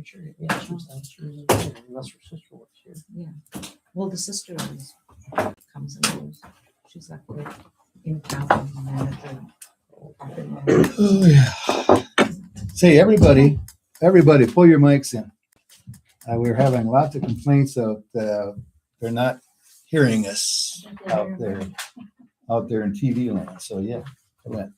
sure. Yeah, she's downstairs unless her sister works here. Yeah. Well, the sister comes and goes. She's like the in-town manager. Oh, yeah. Say, everybody, pull your mics in. We're having lots of complaints of they're not hearing us out there in TV land. So yeah, come in.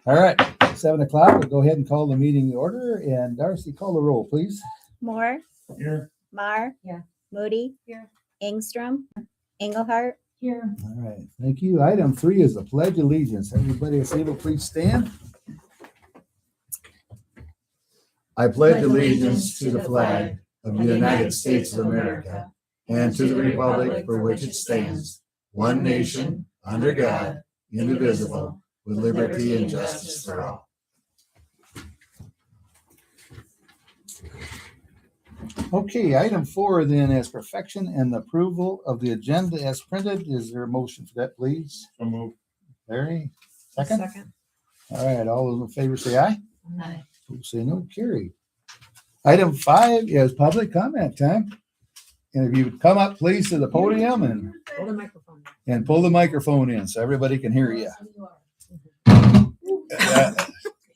All right, 7 o'clock. We'll go ahead and call the meeting to order. And Darcy, call the roll, please. Moore, Here. Marr, Yeah. Moody, Here. Engstrom, Engelhardt. Here. All right, thank you. Item 3 is the Pledge of Allegiance. Everybody is able, please stand. I pledge allegiance to the flag of the United States of America and to the republic for which it stands, one nation, under God, indivisible, with liberty and justice for all. Okay, item 4 then is perfection and the approval of the agenda as printed. Is there a motion for that, please? So moved. Larry, second? All right, all those in favor say aye. Aye. Who say no, carry. Item 5 is public comment time. And if you would come up, please, to the podium and Hold the microphone. pull the microphone in so everybody can hear you. They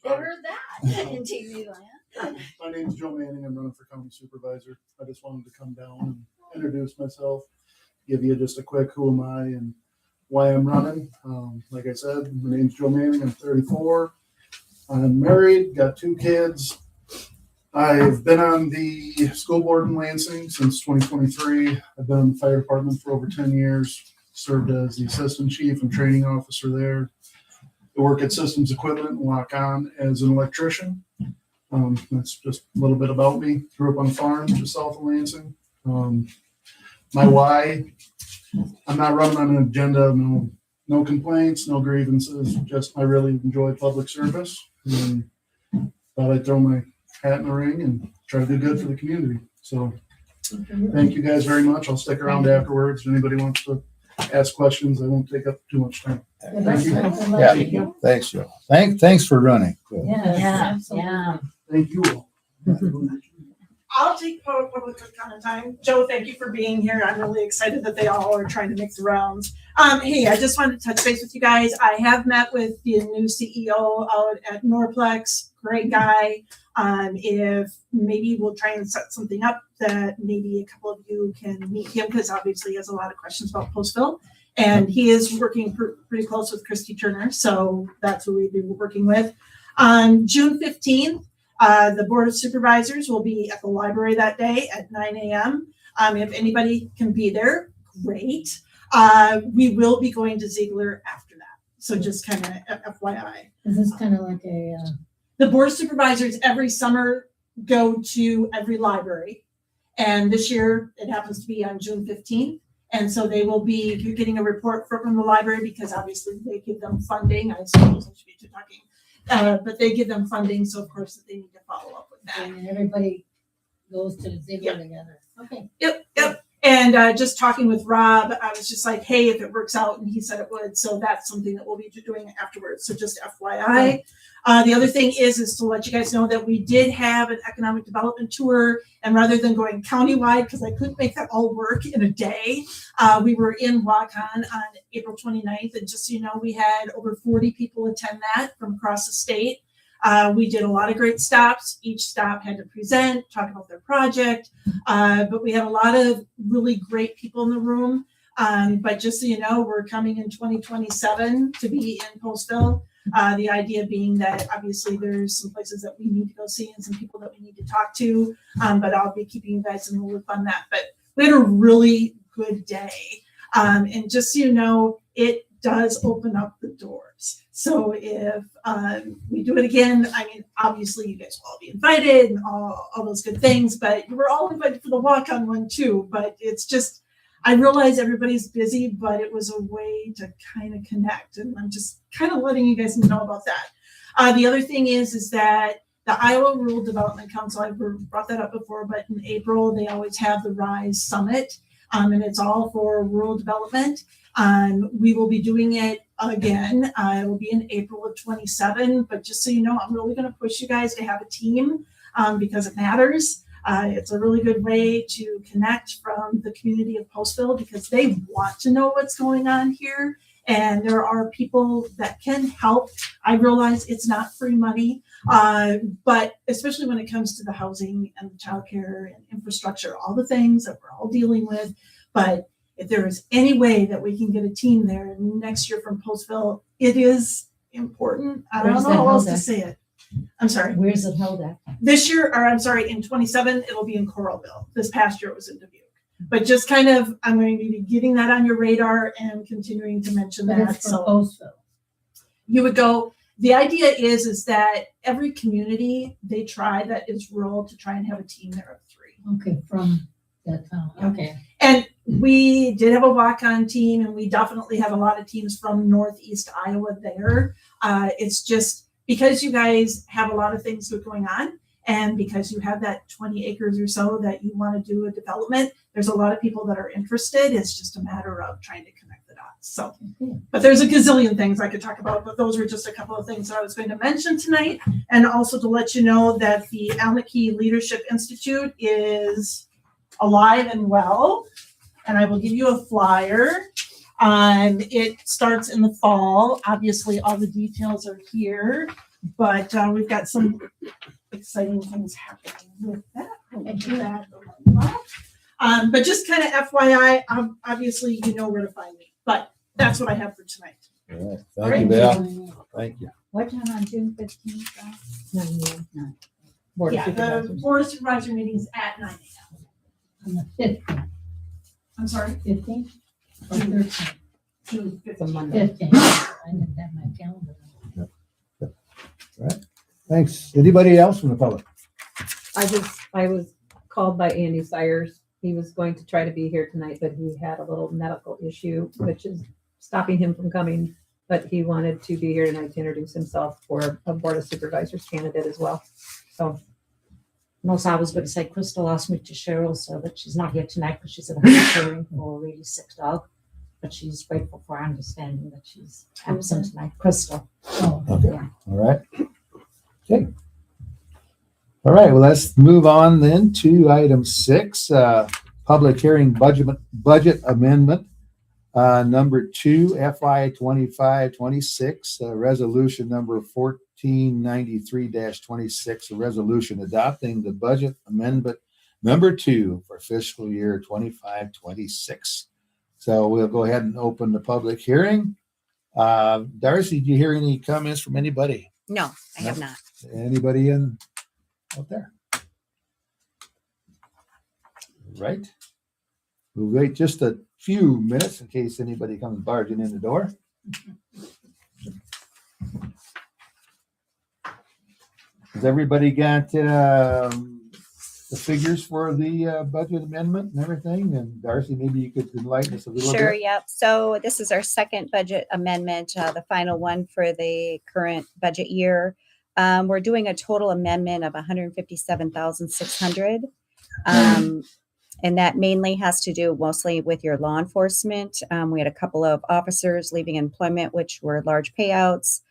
heard that in TV land. My name's Joe Manning. I'm running for county supervisor. I just wanted to come down and introduce myself, give you just a quick who am I and why I'm running. Like I said, my name's Joe Manning. I'm 34. I'm married, got 2 kids. I've been on the school board in Lansing since 2023. I've been in the fire department for over 10 years, served as the assistant chief and training officer there. I work at Systems Equipment and walk on as an electrician. That's just a little bit about me. Grew up on a farm just south of Lansing. My why, I'm not running on an agenda, no complaints, no grievances, just I really enjoy public service and thought I'd throw my hat in the ring and try to do good for the community. So thank you guys very much. I'll stick around afterwards. If anybody wants to ask questions, I won't take up too much time. Thank you. Yeah, thanks, Joe. Thanks for running. Good. Yeah. Thank you all. I'll take public comment time. Joe, thank you for being here. I'm really excited that they all are trying to make the rounds. Hey, I just wanted to touch base with you guys. I have met with the new CEO out at Norplex. Great guy. If maybe we'll try and set something up that maybe a couple of you can meet him, because obviously he has a lot of questions about Postville. And he is working pretty close with Christy Turner. So that's who we've been working with. On June 15th, the Board of Supervisors will be at the library that day at 9 a.m. If anybody can be there, great. We will be going to Ziegler after that. So just kind of FYI. Is this kind of like a... The Board of Supervisors every summer go to every library. And this year it happens to be on June 15th. And so they will be getting a report from the library because obviously they give them funding. I suppose I should be talking. But they give them funding, so of course they need to follow up with that. And everybody goes to the Ziegler together. Okay. Yep. And just talking with Rob, I was just like, hey, if it works out, and he said it would. So that's something that we'll be doing afterwards. So just FYI. The other thing is to let you guys know that we did have an economic development tour, and rather than going countywide, because I couldn't make that all work in a day, we were in Waukon on April 29th. And just so you know, we had over 40 people attend that from across the state. We did a lot of great stops. Each stop had to present, talk about their project, but we had a lot of really great people in the room. But just so you know, we're coming in 2027 to be in Postville. The idea being that obviously there's some places that we need to go see and some people that we need to talk to, but I'll be keeping you guys in the loop on that. But we had a really good day. And just so you know, it does open up the doors. So if we do it again, I mean, obviously you guys will all be invited and all those good things, but we're all invited for the walk-on one too. But it's just, I realize everybody's busy, but it was a way to kind of connect. And I'm just kind of letting you guys know about that. The other thing is that the Iowa Rural Development Council, I've brought that up before, but in April, they always have the RISE Summit, and it's all for rural development. We will be doing it again. It will be in April of 27, but just so you know, I'm really going to push you guys to have a team. because it matters. It's a really good way to connect from the community of Postville because they want to know what's going on here. And there are people that can help. I realize it's not free money, but especially when it comes to the housing and the childcare and infrastructure, all the things that we're all dealing with. But if there is any way that we can get a team there next year from Postville, it is important. I don't Where's know that how else held to at? say it. I'm sorry. Where's it held at? This year, or I'm sorry, in 27, it'll be in Coralville. This past year it was in Dubuque. But just kind of, I'm going to be getting that on your radar and continuing to mention But that. it's for So Postville. you would go, the idea is that every community, they try that is rural to try and have a team there of 3. Okay, from that town, okay. And we did have a walk-on team, and we definitely have a lot of teams from Northeast Iowa there. It's just because you guys have a lot of things going on, and because you have that 20 acres or so that you want to do a development, there's a lot of people that are interested. It's just a matter of trying to connect the dots. So, but there's a gazillion things I could talk about, but those were just a couple of things that I was going to mention tonight. And also to let you know that the Almackey Leadership Institute is alive and well. And I will give you a flyer. It starts in the fall. Obviously, all the details are here, but we've got some exciting things happening with that. We'll do that a lot. But just kind of FYI, obviously you know where to find me. But that's what I have for tonight. All right. Thank you, Val. Thank you. What time on June 15th? 9 a.m. Board of Yeah, the Supervisors. Board of Supervisor meeting's at 9 a.m. On the 15th, I'm sorry, 15th or 13th? June It's a 15th. Monday. 15th. I didn't have my calendar. Thanks. Anybody else from the public? I was called by Andy Sires. He was going to try to be here tonight, but he had a little medical issue, which is stopping him from coming. But he wanted to be here tonight to introduce himself for a Board of Supervisors candidate as well. So Also, I was going to say, Crystal asked me to share also that she's not here tonight because she's at a house caring for a really sick dog. But she's grateful for our understanding that she's absent tonight. Crystal. Oh, Okay. Yeah. All right. Okay. All right. Well, let's move on then to item 6, public hearing budget amendment. Number 2, FY 25-26, resolution number 1493-26, a resolution adopting the budget amendment number 2 for fiscal year 25-26. So we'll go ahead and open the public hearing. Darcy, do you hear any comments from anybody? No, I have not. Anybody out there? Right. We'll wait just a few minutes in case anybody comes barging in the door. Has everybody got the figures for the budget amendment and everything? And Darcy, maybe you could enlighten us a little Sure, bit. yep. So this is our second budget amendment, the final one for the current budget year. We're doing a total amendment of $157,600. And that mainly has to do mostly with your law enforcement. We had a couple of officers leaving employment, which were large payouts.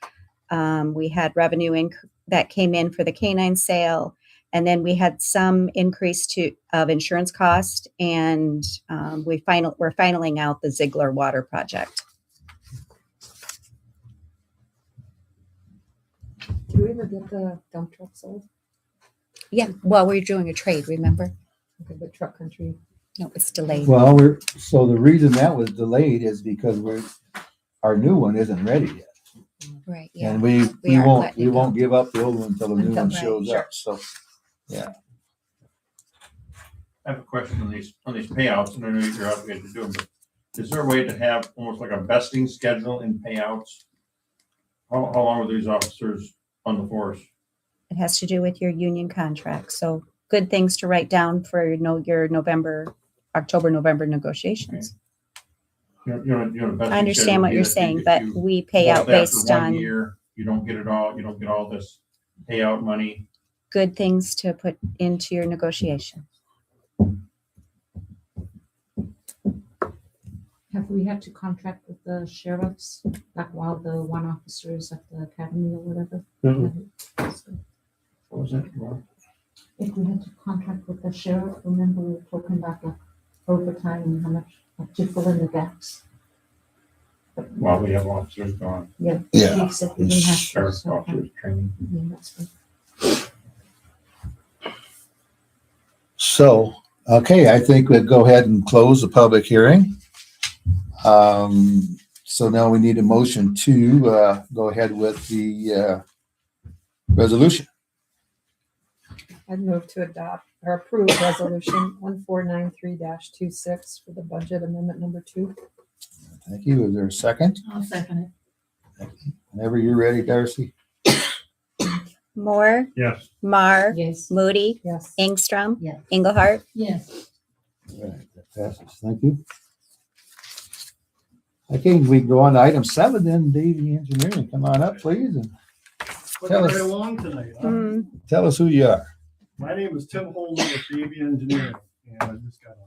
We had revenue that came in for the canine sale. And then we had some increase of insurance cost, and we're finaling out the Ziegler Water Project. did we ever get the dump truck sold? Yeah, well, we're doing a trade, remember? Okay, but Truck Country. No, it's delayed. Well, so the reason that was delayed is because our new one isn't ready yet. Right, yeah. And we aren't won't letting it won't give up the old one until the new one Right, shows sure. up. So yeah. I have a question on these payouts, and I know you're obligated to do them, but is there a way to have almost like a vesting schedule in payouts? How long are these officers on the force? It has to do with your union contract. So good things to write down for your October-November negotiations. You know, vesting I understand schedule what would be you're that saying, if but you we pay out left after based 1 on year, you don't get it all. You don't get all this payout money. good things to put into your negotiation. Have we had to contract with the sheriffs, like while the one officer is at the academy or whatever? What was that? if we had to contract with the sheriff, remember we were talking about the overtime and how much to fill in the gaps. While we have officers gone, Yeah. He said we didn't have to, sheriff's so, officers training. yeah, that's good. So, okay, I think we'd go ahead and close the public hearing. So now we need a motion to go ahead with the resolution. I'd move to adopt or approve resolution 1493-26 for the budget amendment number 2. Thank you. Is there a second? I'll second it. Whenever you're ready, Darcy. Moore, Yes. Mar, Yes. Moody, Yes. Ingstrom, Yes. Engelhardt. Yes. All right, that passes. Thank you. Okay, we can go on to item 7 then, Davy Engineering. Come on up, please, and Looking us. right along tonight, huh? Mm, tell us who you are. My name is Tim Holden with Davy Engineering, and I just got a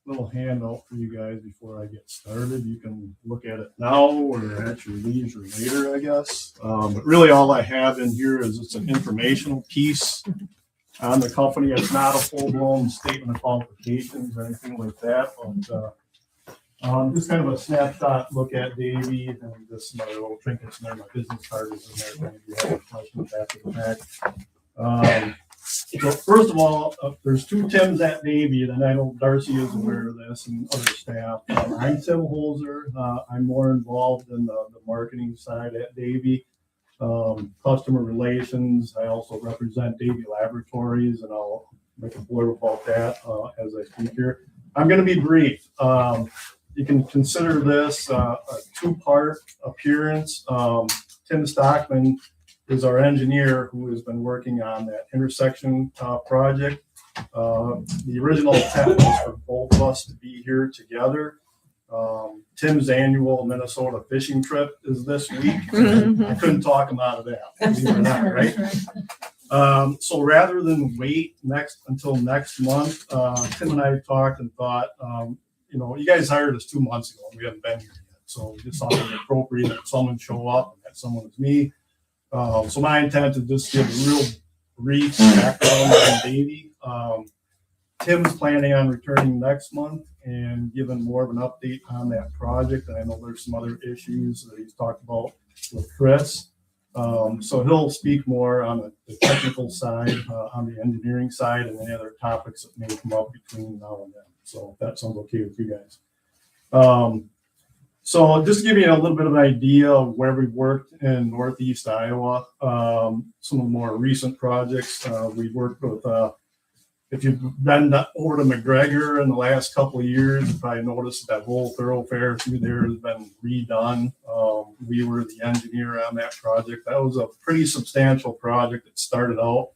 little handout for you guys before I get started. You can look at it now or at your leisure later, I guess. But really all I have in here is it's an informational piece on the company. It's not a full-blown statement of qualifications or anything like that, but just kind of a snapshot look at Davy and just some other little trinkets in there. My business card is in there if you have any questions after the fact. So first of all, there's 2 Tims at Davy, and I know Darcy is aware of this and other staff. I'm Tim Holzer. I'm more involved in the marketing side at Davy, customer relations. I also represent Davy Laboratories, and I'll make a blurb about that as I speak here. I'm going to be brief. You can consider this a 2-part appearance. Tim Stockman is our engineer who has been working on that intersection project. The original intent was for both of us to be here together. Tim's annual Minnesota fishing trip is this week. I couldn't talk him out of that, believe it or not, right? So rather than wait until next month, Tim and I talked and thought, you guys hired us 2 months ago and we haven't been here yet. So we just thought it was appropriate that someone show up and that someone was me. So my intent is just to give a real brief background on Davy. Tim's planning on returning next month and giving more of an update on that project. And I know there's some other issues that he's talked about with Chris. So he'll speak more on the technical side, on the engineering side, and any other topics that may come up between now and then. So if that sounds okay with you guys. So just to give you a little bit of an idea of where we worked in Northeast Iowa, some of the more recent projects we've worked with. If you've been over to McGregor in the last couple of years, you probably noticed that whole thoroughfare through there has been redone. We were the engineer on that project. That was a pretty substantial project that started out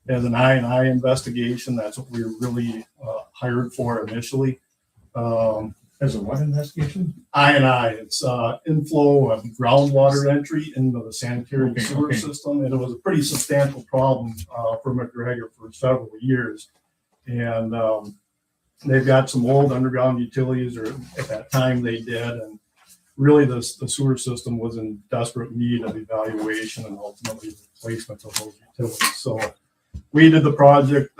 as an I&I investigation. That's what we were really hired for initially. As a what investigation? I&I, it's inflow of groundwater entry into the sanitary sewer system. And it was a pretty substantial problem for McGregor for several years. And they've got some old underground utilities, or at that time they did. And really the sewer system was in desperate need of evaluation and ultimately replacement of those utilities. So we did the project,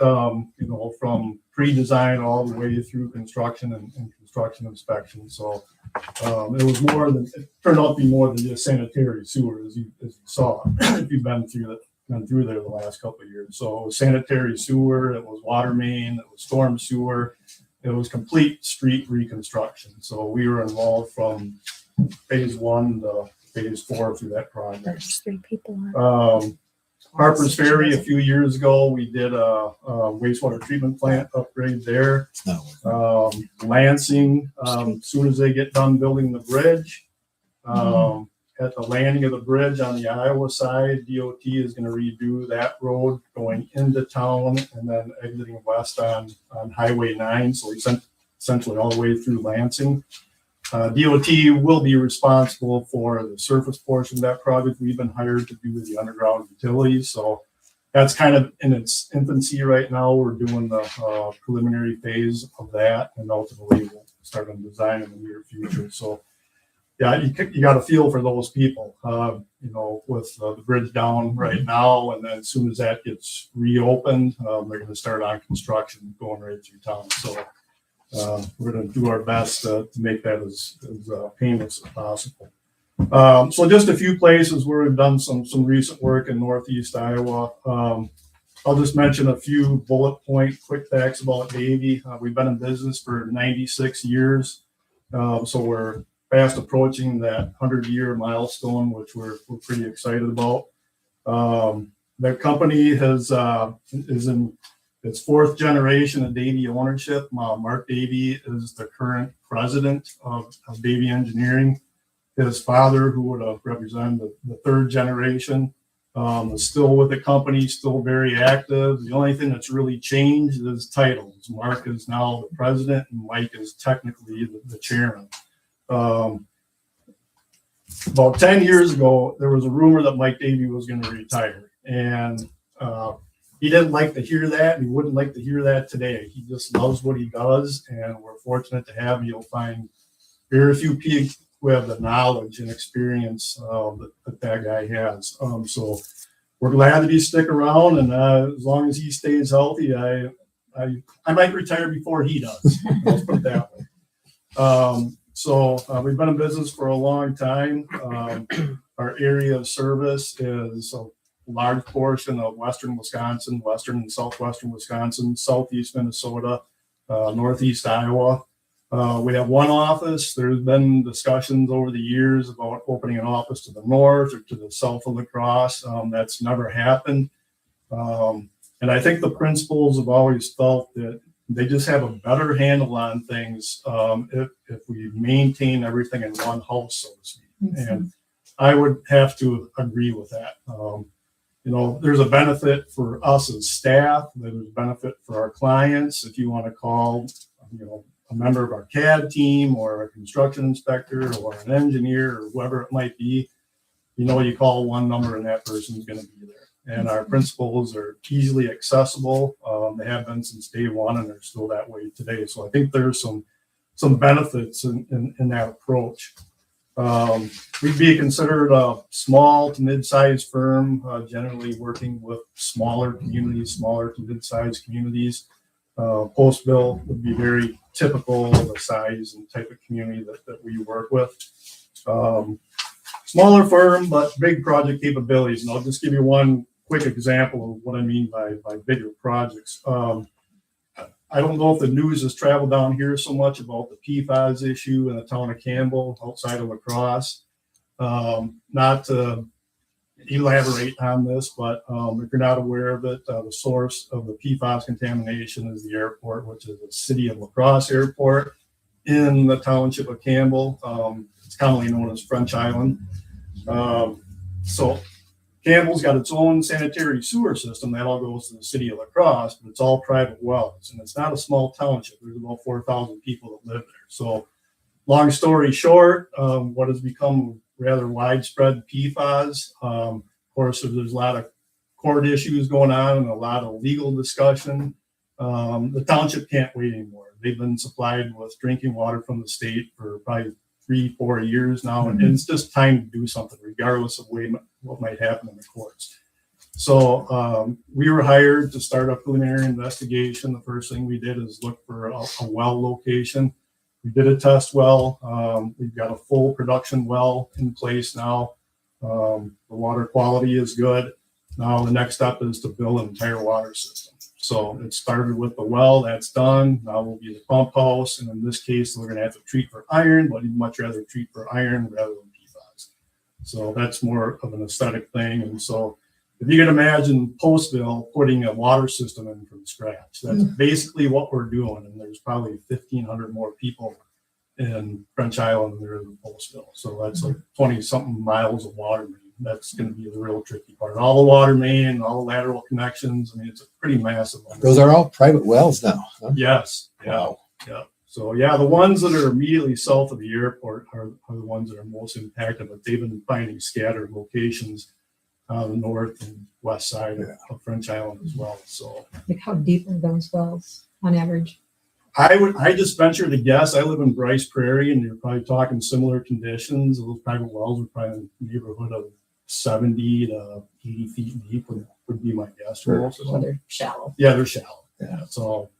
from pre-design all the way through construction and construction inspection. So it turned out to be more than just sanitary sewer, as you saw if you've been through there the last couple of years. So it was sanitary sewer, it was water main, it was storm sewer, it was complete street reconstruction. So we were involved from phase 1 to phase 4 through that project. There's 3 people on. Harper's Ferry, a few years ago, we did a wastewater treatment plant upgrade there. Lansing, as soon as they get done building the bridge, at the landing of the bridge on the Iowa side, DOT is going to redo that road going into town and then exiting west on Highway 9. So essentially all the way through Lansing. DOT will be responsible for the surface portion of that project. We've been hired to do the underground utilities. So that's kind of in its infancy right now. We're doing the preliminary phase of that, and ultimately we'll start on design in the near future. So yeah, you got to feel for those people, you know, with the bridge down right now. And then as soon as that gets reopened, they're going to start on construction going right through town. So we're going to do our best to make that as painless as possible. So just a few places where we've done some recent work in Northeast Iowa. I'll just mention a few bullet point quick facts about Davy. We've been in business for 96 years. So we're fast approaching that 100-year milestone, which we're pretty excited about. The company is in its fourth generation of Davy ownership. Mark Davy is the current president of Davy Engineering. His father, who would have represented the third generation, is still with the company, still very active. The only thing that's really changed is titles. Mark is now the president, and Mike is technically the chairman. About 10 years ago, there was a rumor that Mike Davy was going to retire, and he didn't like to hear that, and he wouldn't like to hear that today. He just loves what he does, and we're fortunate to have him. You'll find very few people who have the knowledge and experience that guy has. So we're glad that he stick around, and as long as he stays healthy, I might retire before he does. Let's put it that way. So we've been in business for a long time. Our area of service is a large portion of western Wisconsin, western and southwestern Wisconsin, southeast Minnesota, northeast Iowa. We have one office. There's been discussions over the years about opening an office to the north or to the south of La Crosse. That's never happened. And I think the principals have always felt that they just have a better handle on things if we maintain everything in one house, so to speak. And I would have to agree with that. You know, there's a benefit for us as staff. There's a benefit for our clients. If you want to call, you know, a member of our CAD team or a construction inspector or an engineer or whoever it might be, you know, you call one number and that person's going to be there. And our principals are easily accessible. They have been since day one, and they're still that way today. So I think there's some benefits in that approach. We'd be considered a small to mid-sized firm, generally working with smaller communities, smaller to mid-sized communities. Postville would be very typical of the size and type of community that we work with. Smaller firm, but big project capabilities. And I'll just give you one quick example of what I mean by bigger projects. I don't know if the news has traveled down here so much about the PFAS issue in the town of Campbell outside of La Crosse. Not to elaborate on this, but if you're not aware of it, the source of the PFAS contamination is the airport, which is the City of La Crosse Airport in the township of Campbell. It's commonly known as French Island. So Campbell's got its own sanitary sewer system that all goes to the City of La Crosse, but it's all private wells, and it's not a small township. There's about 4,000 people that live there. So long story short, what has become rather widespread PFAS. Of course, there's a lot of court issues going on and a lot of legal discussion. The township can't wait anymore. They've been supplied with drinking water from the state for probably 3-4 years now, and it's just time to do something, regardless of what might happen in the courts. So we were hired to start a preliminary investigation. The first thing we did is look for a well location. We did a test well. We've got a full production well in place now. The water quality is good. Now the next step is to build an entire water system. So it started with the well, that's done. Now we'll be the pump house. And in this case, we're going to have to treat for iron, but we'd much rather treat for iron rather than PFAS. So that's more of an aesthetic thing. And so if you can imagine Postville putting a water system in from scratch, that's basically what we're doing. And there's probably 1,500 more people in French Island than there is in Postville. So that's like 20-something miles of water main. That's going to be the real tricky part. All the water main, all the lateral connections. I mean, it's a pretty massive one. Those are all private wells now. Huh? Yes. Yeah. Wow. Yeah. So yeah, the ones that are immediately south of the airport are the ones that are most impacted, but they've been finding scattered locations on the north and west side of French Island as well. So Like how deep are those wells on average? I just venture to guess. I live in Bryce Prairie, and you're probably talking similar conditions. Those private wells are probably in the neighborhood of 70 to 80 feet deep would be my guess. Sure. Most of Well, them. they're shallow. Yeah, they're shallow. Yeah. Yeah, it's all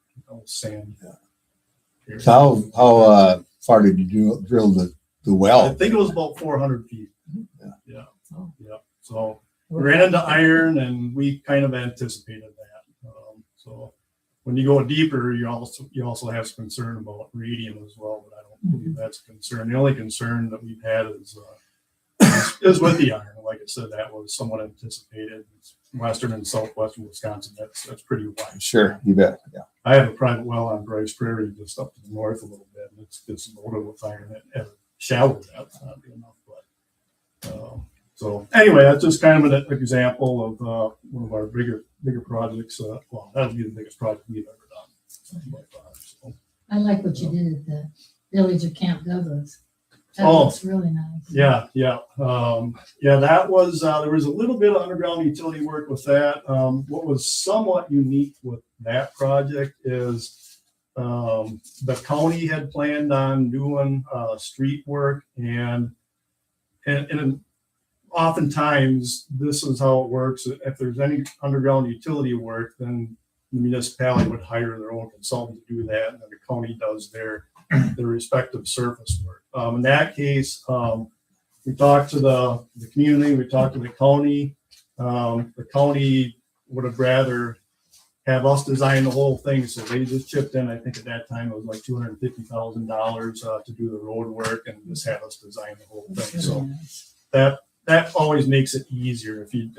sand. Yeah. So how far did you drill the I well? think it was about 400 feet. Yeah. Yeah. Oh. Yeah. So we ran into iron, and we kind of anticipated that. So when you go deeper, you also have some concern about radium as well, but I don't believe that's a concern. The only concern that we've had is with the iron. Like I said, that was somewhat anticipated. It's western and southwestern Wisconsin. That's pretty wide. Sure, you bet. Yeah. I have a private well on Bryce Prairie, just up to the north a little bit, and it's loaded with iron at a shallow depth. Not big enough, but so anyway, that's just kind of an example of one of our bigger projects. Well, that would be the biggest project we've ever done. Something like that. So, I like what you did at the village of Camp Douglas. That Oh. looks really nice. yeah. That was there was a little bit of underground utility work with that. What was somewhat unique with that project is the county had planned on doing street work, and oftentimes this is how it works. If there's any underground utility work, then the municipality would hire their own consultant to do that, and then the county does their respective surface work. In that case, we talked to the community, we talked to the county. The county would have rather have us design the whole thing, so they just chipped in. I think at that time it was like $250,000 to do the road work, and just have us design the whole thing. So that always makes it easier if you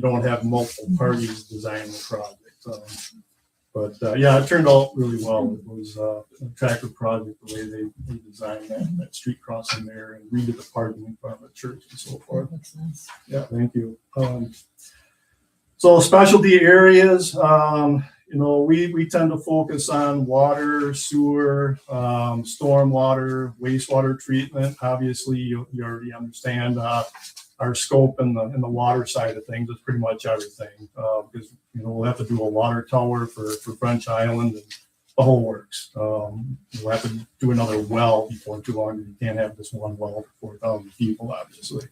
don't have multiple parties designing the project. But it turned out really well. It was an attractive project the way they designed that street crossing there and redid the parking in front of the church and so forth. That looks nice. Yeah, thank you. So specialty areas, we tend to focus on water, sewer, stormwater, wastewater treatment. Obviously, you already understand our scope in the water side of things is pretty much everything, because we'll have to do a water tower for French Island and the whole works. We'll have to do another well before too long. You can't have this one well for 4,000 people, obviously.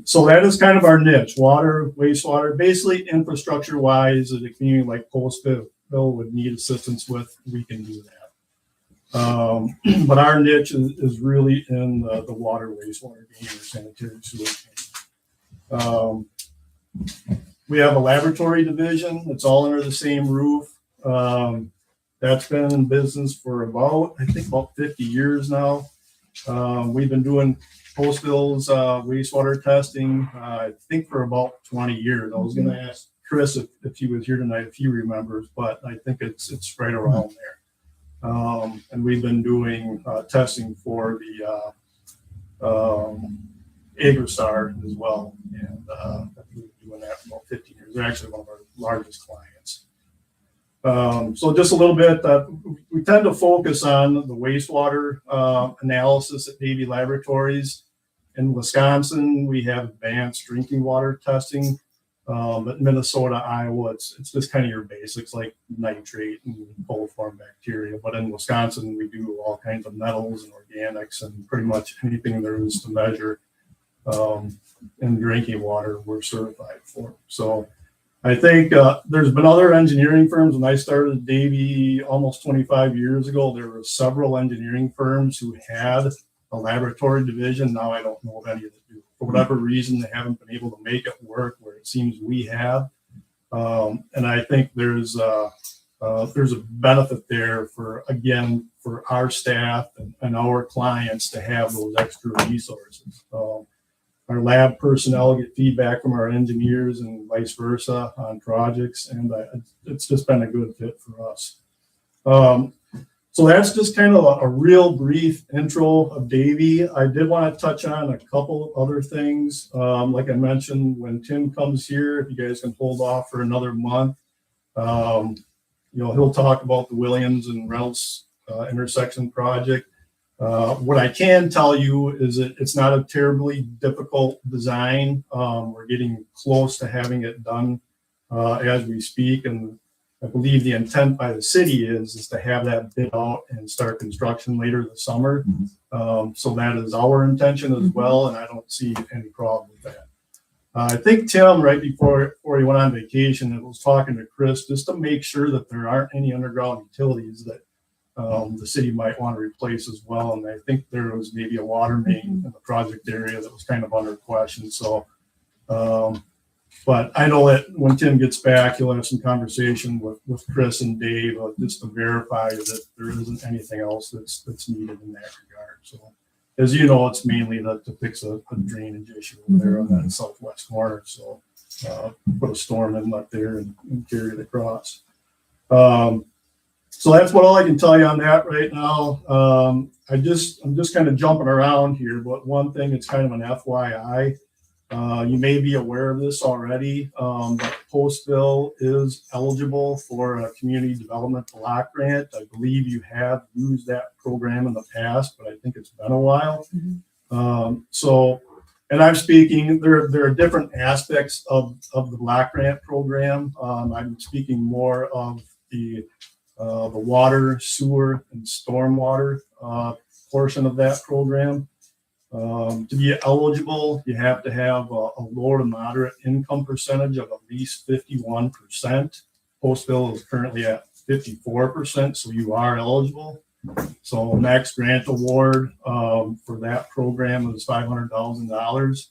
So that is kind of our niche: water, wastewater, basically infrastructure wise. A community like Postville would need assistance with, we can do that. But our niche is really in the water, wastewater game, or sanitary sewer game. We have a laboratory division. It's all under the same roof. That's been in business for about 50 years now. We've been doing Postville's wastewater testing, I think, for about 20 years. I was going to ask Chris if he was here tonight, if he remembers, but I think it's right around there. And we've been doing testing for the Agristar as well, and we've been doing that for about 15 years. They're actually one of our largest clients. So just a little bit, we tend to focus on the wastewater analysis at Davy Laboratories. In Wisconsin, we have advanced drinking water testing. But Minnesota, Iowa, it's just kind of your basics like nitrate and coliform bacteria. But in Wisconsin, we do all kinds of metals and organics and pretty much anything there is to measure in drinking water, we're certified for. So I think there's been other engineering firms. When I started at Davy almost 25 years ago, there were several engineering firms who had a laboratory division. Now I don't know of any that do. For whatever reason, they haven't been able to make it work where it seems we have. And I think there's a benefit there for our staff and our clients to have those extra resources. Our lab personnel get feedback from our engineers and vice versa on projects, and it's just been a good fit for us. So that's just kind of a real brief intro of Davy. I did want to touch on a couple other things. Like I mentioned, when Tim comes here, if you guys can hold off for another month, he'll talk about the Williams and Reynolds intersection project. What I can tell you is that it's not a terribly difficult design. We're getting close to having it done as we speak, and I believe the intent by the city is to have that bid out and start construction later this summer. So that is our intention as well, and I don't see any problem with that. I think Tim, right before he went on vacation, was talking to Chris just to make sure that there aren't any underground utilities that the city might want to replace as well. And I think there was maybe a water main in the project area that was kind of under question. So, but I know that when Tim gets back, he'll have some conversation with Chris and Dave just to verify that there isn't anything else that's needed in that regard. So, as you know, it's mainly to fix a drainage issue there on that southwest corner. So, put a storm inlet there and carry it across. So that's what all I can tell you on that right now. I'm just kind of jumping around here, but one thing, it's kind of an FYI. You may be aware of this already, but Postville is eligible for a community development block grant. I believe you have used that program in the past, but I think it's been a while. So, and I'm speaking, there are different aspects of the block grant program. I'm speaking more of the water, sewer, and stormwater portion of that program. To be eligible, you have to have a low to moderate income percentage of at least 51%. Postville is currently at 54%, so you are eligible. So max grant award for that program is $500,000.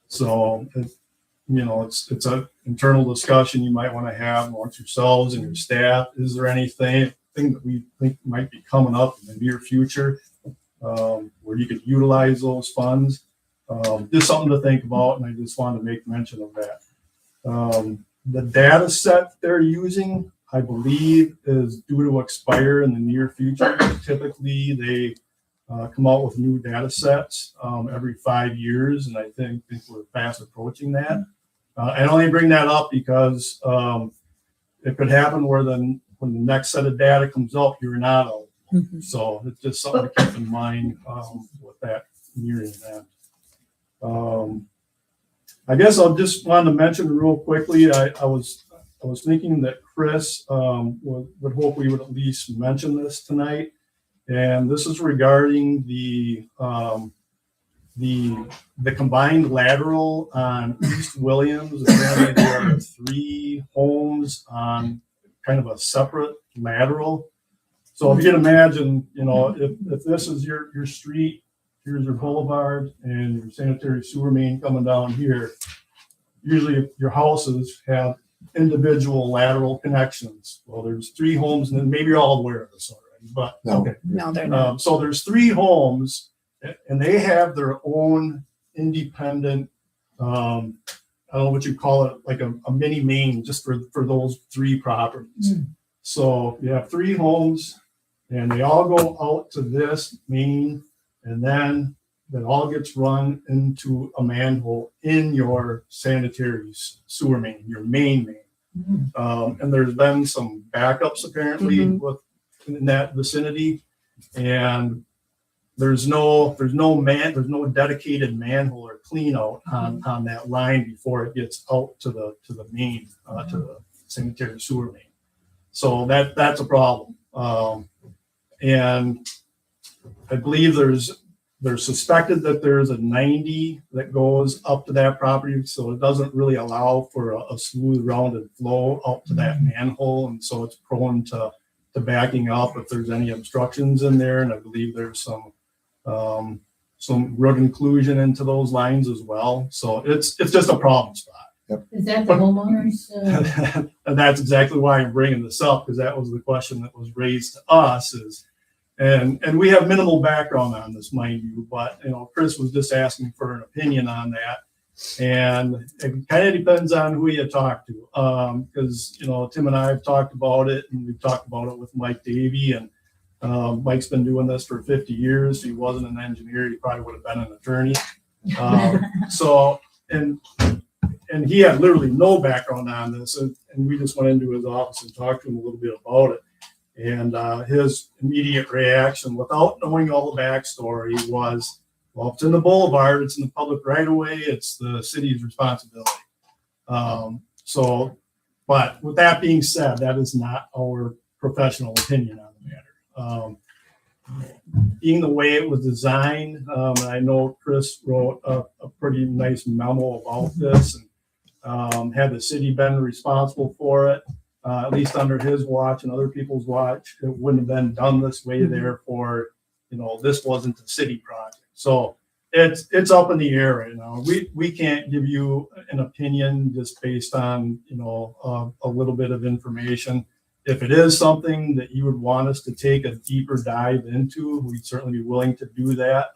So it's an internal discussion you might want to have amongst yourselves and your staff. Is there anything that we think might be coming up in the near future where you could utilize those funds? Just something to think about, and I just wanted to make mention of that. The data set they're using, I believe, is due to expire in the near future. Typically, they come out with new data sets every 5 years, and I think we're fast approaching that. I only bring that up because it could happen where when the next set of data comes up, you're not eligible. So it's just something to keep in mind with that nearing that. I guess I'll just want to mention real quickly. I was thinking that Chris would hope we would at least mention this tonight, and this is regarding the combined lateral on East Williams. Apparently there are 3 homes on kind of a separate lateral. So if you can imagine, if this is your street, here's your boulevard and your sanitary sewer main coming down here, usually your houses have individual lateral connections. Well, there's 3 homes, and then maybe you're all aware of this already, but okay. No, they're not. So there's 3 homes, and they have their own independent, I don't know what you call it, like a mini main just for those 3 properties. So you have 3 homes, and they all go out to this main, and then that all gets run into a manhole in your sanitary sewer main, your main main. And there's been some backups apparently in that vicinity, and there's no dedicated manhole or clean out on that line before it gets out to the main, to the sanitary sewer main. So that's a problem. And I believe they're suspected that there's a 90 that goes up to that property, so it doesn't really allow for a smooth rounded flow out to that manhole, and so it's prone to backing up if there's any obstructions in there. And I believe there's some root inclusion into those lines as well. So it's just a problem spot. Is that the homeowners? And that's exactly why I'm bringing this up, because that was the question that was raised to us. And we have minimal background on this, mind you, but Chris was just asking for an opinion on that, and it kind of depends on who you talk to, because Tim and I have talked about it, and we've talked about it with Mike Davy, and Mike's been doing this for 50 years. He wasn't an engineer; he probably would have been an attorney. So and he had literally no background on this, and we just went into his office and talked to him a little bit about it. And his immediate reaction, without knowing all the backstory, was, well, if it's in the boulevard, it's in the public right of way, it's the city's responsibility. So But with that being said, that is not our professional opinion on the matter. Being the way it was designed, and I know Chris wrote a pretty nice memo about this, and had the city been responsible for it, at least under his watch and other people's watch, it wouldn't have been done this way. Therefore, this wasn't a city project. So it's up in the air right now. We can't give you an opinion just based on, a little bit of information. If it is something that you would want us to take a deeper dive into, we'd certainly be willing to do that.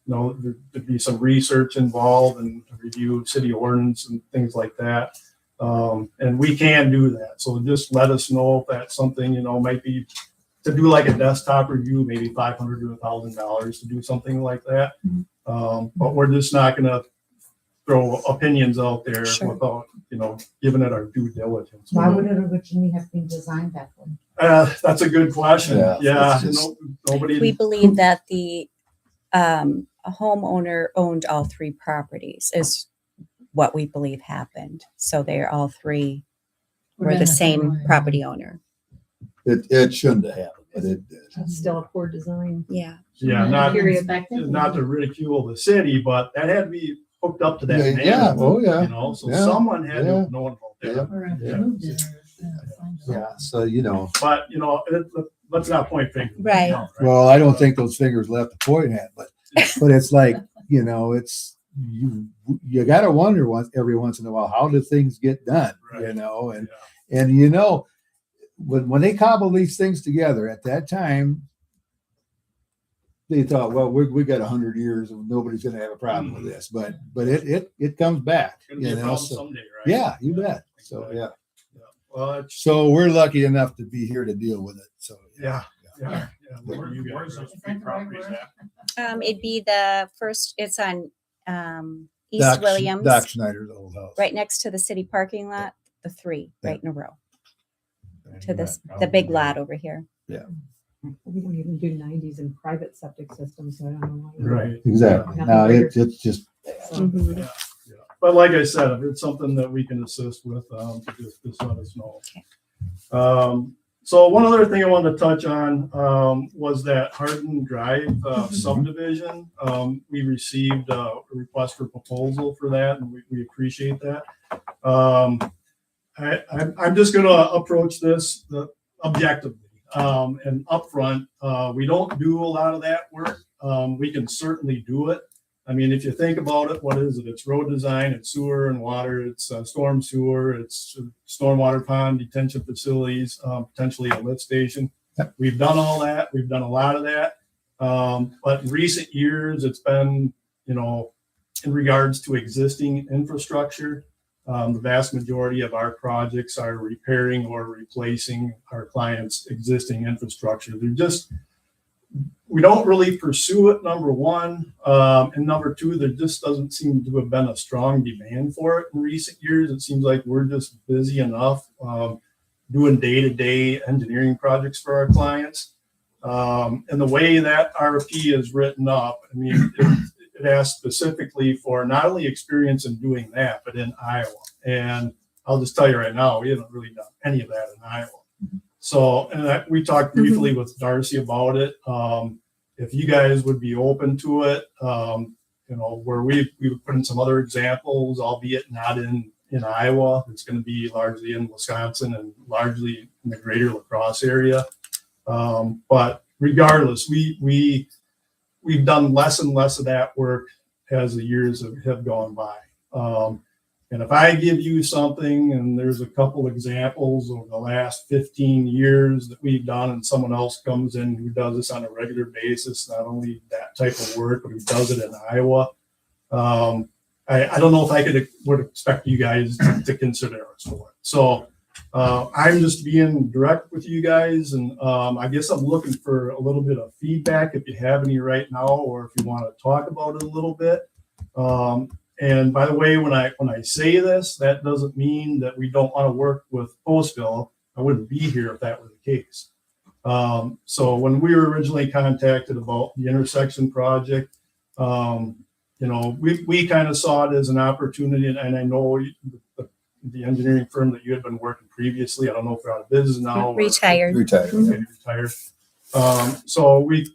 There'd be some research involved and review of city ordinance and things like that. And we can do that. So just let us know if that's something, might be to do like a desktop review, maybe $500 to $1,000 to do something like that. But we're just not going to throw opinions out there without, giving it our due diligence. Why would it originally have been designed that way? That's a good question. Yeah, Nobody. We believe that the homeowner owned all three properties is what we believe happened. So they're all three were the same property owner. It shouldn't have happened, but it did. That's still a poor design. Yeah. Yeah, not Not to ridicule the city, but that had to be hooked up to that. Yeah, man, yeah, oh, yeah. So Yeah, someone had to yeah. have known about that. Yeah, so But let's not point fingers. Right. well, I don't think those fingers left to point at, but it's like, it's you got to wonder every once in a while, how do things get done? Right. And when they cobble these things together at that time, they thought, well, we got 100 years and nobody's going to have a problem with this, but it comes back, Gonna be a problem someday, right? Yeah, you bet. So yeah. Well, So we're lucky enough to be here to deal with it. So yeah. Where's those three properties at? It'd be the first, it's on East Williams, Doc Schneider's old house. right next to the city parking lot, the three Yeah. right in a row to the big lot over here. We don't even do 90s in private septic systems, so I don't know why. Right. Exactly. No, it's just Mhm. But like I said, if it's something that we can assist with, just let us know. Okay. So one other thing I wanted to touch on was that Hardin Drive subdivision. We received a request for proposal for that, and we appreciate that. I'm just going to approach this objectively and upfront. We don't do a lot of that work. We can certainly do it. I mean, if you think about it, what is it? It's road design, it's sewer and water, it's storm sewer, it's stormwater pond, detention facilities, potentially a lift station. We've done all that. We've done a lot of that. But in recent years, it's been, in regards to existing infrastructure, the vast majority of our projects are repairing or replacing our clients' existing infrastructure. We don't really pursue it, number one. And number two, there just doesn't seem to have been a strong demand for it in recent years. It seems like we're just busy enough doing day-to-day engineering projects for our clients. And the way that RFP is written up, I mean, it asks specifically for not only experience in doing that, but in Iowa. And I'll just tell you right now, we haven't really done any of that in Iowa. So, and we talked briefly with Darcy about it. If you guys would be open to it, where we would put in some other examples, albeit not in Iowa. It's going to be largely in Wisconsin and largely in the greater La Crosse area. But regardless, we've done less and less of that work as the years have gone by. And if I give you something, and there's a couple examples over the last 15 years that we've done, and someone else comes in who does this on a regular basis, not only that type of work, but who does it in Iowa, I don't know if I would expect you guys to consider us for it. So I'm just being direct with you guys, and I guess I'm looking for a little bit of feedback if you have any right now, or if you want to talk about it a little bit. And by the way, when I say this, that doesn't mean that we don't want to work with Postville. I wouldn't be here if that were the case. So when we were originally contacted about the intersection project, we kind of saw it as an opportunity, and I know the engineering firm that you had been working previously. I don't know if they're out of business now. Retired. Retired. Okay, retired. So we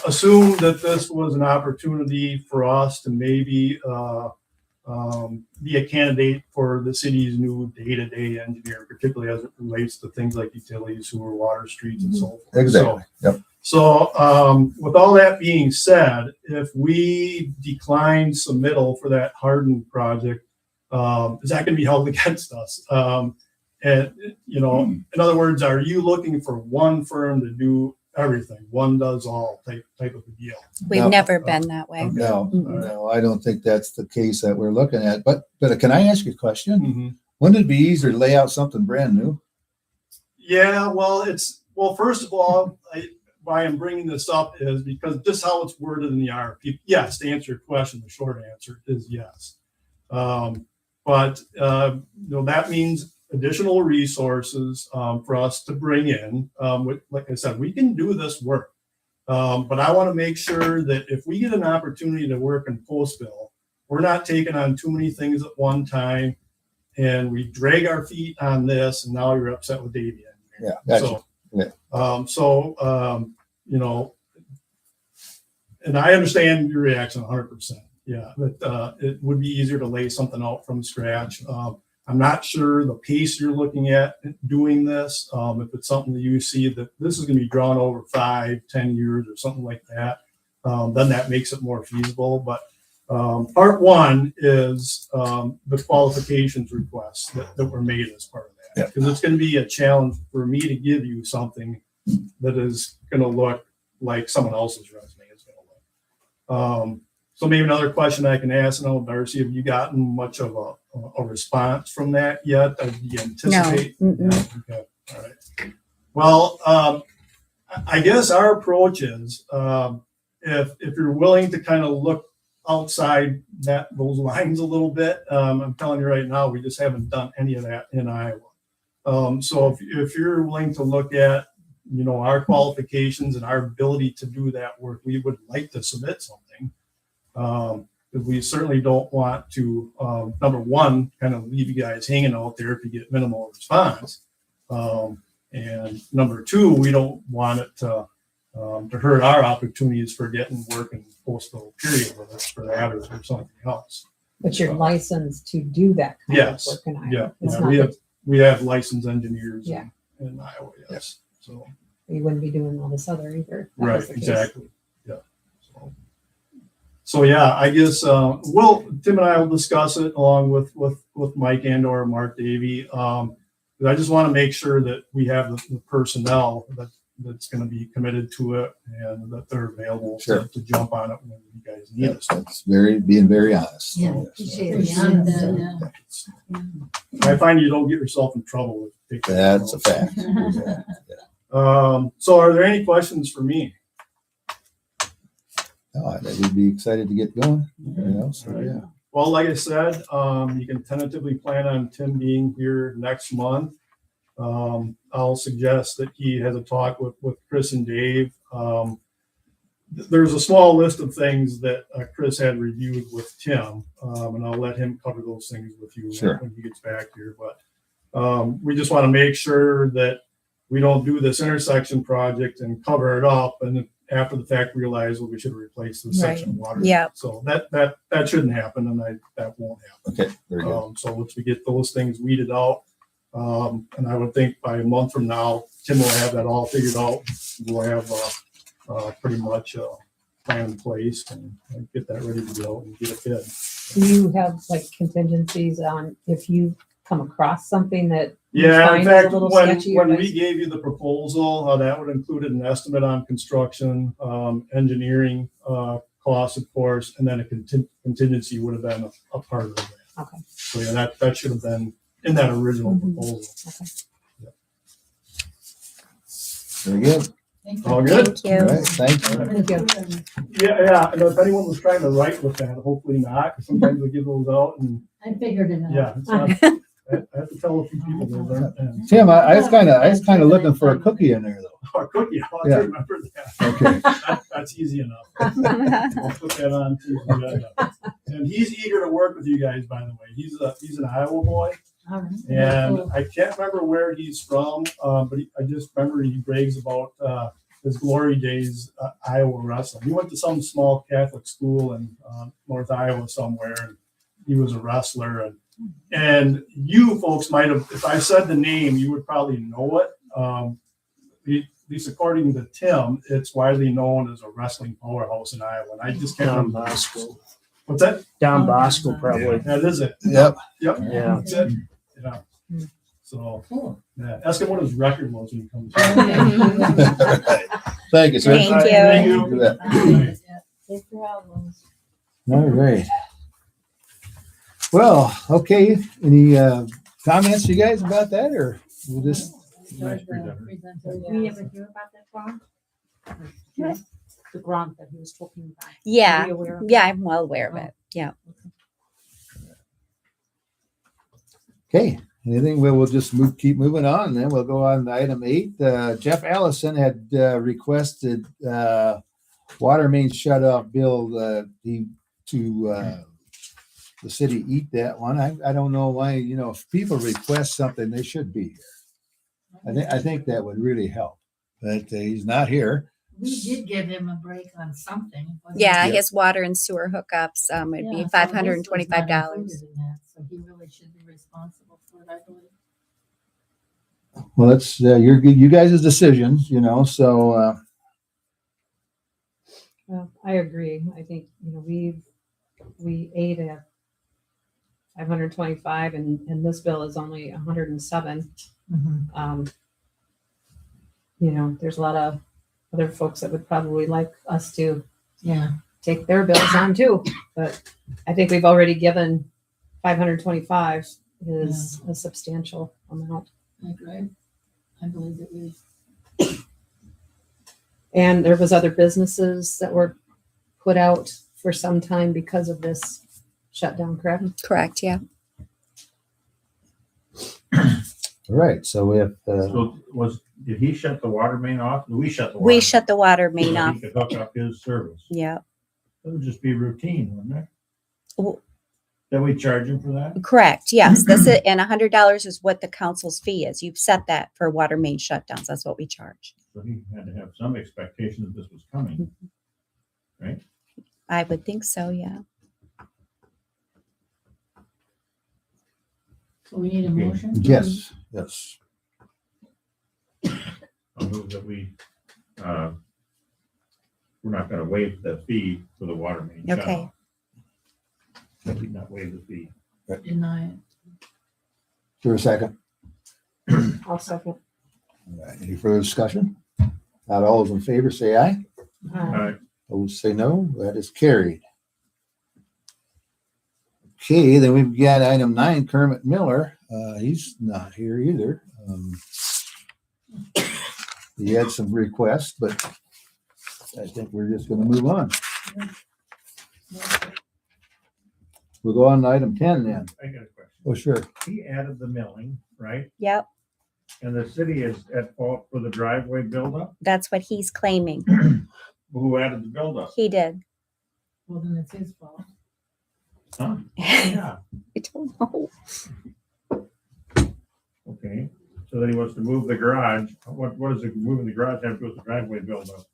assumed that this was an opportunity for us to maybe be a candidate for the city's new day-to-day engineer, particularly as it relates to things like utilities, sewer, water, streets, and so forth. Exactly. Yep. So with all that being said, if we decline submittal for that Hardin project, is that going to be held against us? And, you know, in other words, are you looking for one firm to do everything? One does all type of a deal? We've No. never been that way. No, Mhm. no, I don't think that's the case that we're looking at. But can I ask you a question? Mm-hmm. Wouldn't it be easier to lay out something brand new? Yeah, well, first of all, why I'm bringing this up is because just how it's worded in the RFP. Yes, to answer your question, the short answer is yes. But you know, that means additional resources for us to bring in. Like I said, we can do this work, but I want to make sure that if we get an opportunity to work in Postville, we're not taking on too many things at one time, and we drag our feet on this, and now you're upset with Davy Engineering. Yeah, gotcha. You know, and I understand your reaction 100%. Yeah, but it would be easier to lay something out from scratch. I'm not sure the pace you're looking at doing this. If it's something that you see that this is going to be drawn over 5-10 years or something like that, then that makes it more feasible. But part one is the qualifications requests that were made as part of that, because it's going to be a challenge for me to give you something that is going to look like someone else's resume is going to look. So maybe another question I can ask, and Darcy, have you gotten much of a response from that yet? Do you anticipate? No. Yeah, okay. All right. Well, I guess our approach is if you're willing to kind of look outside those lines a little bit, I'm telling you right now, we just haven't done any of that in Iowa. So if you're willing to look at, you know, our qualifications and our ability to do that work, we would like to submit something. Because we certainly don't want to, number one, kind of leave you guys hanging out there if you get minimal response. And number two, we don't want it to hurt our opportunities for getting work in Postville period, whether it's for that or something else. But you're licensed to do that kind Yes. of work in Iowa. Yeah, It's yeah, not we have licensed engineers Yeah. in Iowa, yes. So, that you wouldn't be doing all this other either. That right, was the case. exactly. Yeah. So yeah, I guess Tim and I will discuss it along with Mike and or Mark Davy. But I just want to make sure that we have the personnel that's going to be committed to it and that they're available to jump on it when you guys need us. That's being very honest. Yeah, So, appreciate Appreciate that, yeah. I find you don't get yourself in trouble with taking that's a that. fact. So are there any questions for me? No, we'd be excited to get going. You know, so, All right. yeah. Well, like I said, you can tentatively plan on Tim being here next month. I'll suggest that he has a talk with Chris and Dave. There's a small list of things that Chris had reviewed with Tim, and I'll let him cover those things with you when he gets back here. But we just want to make sure that we don't do this intersection project and cover it up, and after the fact realize, well, we should replace this section of water. Yeah. So that shouldn't happen, and that won't happen. Okay, very good. So once we get those things weeded out, and I would think by a month from now, Tim will have that all figured out. We'll have pretty much a plan in place and get that ready to go and get it bid. Do you have like contingencies on if you come across something that you Yeah, find in is fact, a little when sketchy? or we nice? gave you the proposal, that would include an estimate on construction, engineering costs, of course, and then a contingency would have been a part of that. Okay. So yeah, that should have been in that original proposal. Okay. Very good. All good? Thank All you. right, thank you. Thank you. Yeah. And if anyone was trying to write with that, hopefully not. Sometimes we give those out, and I figured it out. yeah, it's not, I have to tell a few people those aren't. And Tim, I was kind of looking for a cookie in there though. Or cookie, I'll Yeah. remember that. Okay. That's easy enough. I'll put that on to the agenda. And he's eager to work with you guys, by the way. He's an Iowa boy. All right. And I can't remember where he's from, but I just remember he brags about his glory days, Iowa wrestling. He went to some small Catholic school in North Iowa somewhere, and he was a wrestler. And you folks might have, if I said the name, you would probably know it. At least according to Tim, it's widely known as a wrestling powerhouse in Iowa. And I just can't Don remember. Bosco. What's that? Don Bosco, probably. That is it. Yep. Yep. Yeah. That's it. Yeah. So, Cool. yeah. Ask him what his record was when he comes. Thank you, sir. Thank you. Thank you. Do that. Safe travels. All right. Well, okay. Any comments, you guys, about that, or we'll just? Nice presenter. Did we ever hear about that grant? What? The grant that he was talking about. Yeah. Are you aware of Yeah, it? I'm well aware of it. Yeah. Okay. Anything? We'll just keep moving on. Then we'll go on to item 8. Jeff Allison had requested water main shut off bill to the city eat that one. I don't know why. If people request something, they should be here. I think that would really help. But he's not here. We did give him a break on something. wasn't Yeah, Yep. his water and sewer hookups, it'd Yeah, be so $525. this was not included in that, so he really should be responsible for it, I believe. Well, that's you guys' decisions, so Well, I agree. I think, we ate at 525 and this bill is only 107. There's a lot of other folks that would probably like us to Yeah. take their bills on too. But I think we've already given 525 is a substantial amount. I agree. I believe that we. And there was other businesses that were put out for some time because of this shutdown, correct? Correct, yeah. all right. So if So did he shut the water main off? Did we shut the water? We shut the water main So off. he could hook up his service. Yeah. That would just be routine, wouldn't it? Well- That we charge him for that? Correct, yes. And $100 is what the council's fee is. You've set that for water main shutdowns. That's what we charge. So he had to have some expectation that this was coming. I would think so, yeah. So we need a motion? yes. I'll move that we're not gonna waive the fee for the water main shut Okay. off. That we not waive the fee. Deny it. Is there a second? I'll second. All right. Any further discussion? Not all those in favor say aye. Those say no. That is carried. Okay, then we've got item 9, Kermit Miller. He's not here either. He had some requests, but I think we're just going to move on. We'll go on to item 10 then. I got a question. Oh, sure. He added the milling, right? Yep, And the city is at fault for the driveway buildup? that's what he's claiming. Who added the buildup? He did. Well, then it's his fault. Huh? I Yeah, don't know. okay. So then he wants to move the garage. What does moving the garage have to do with the driveway buildup?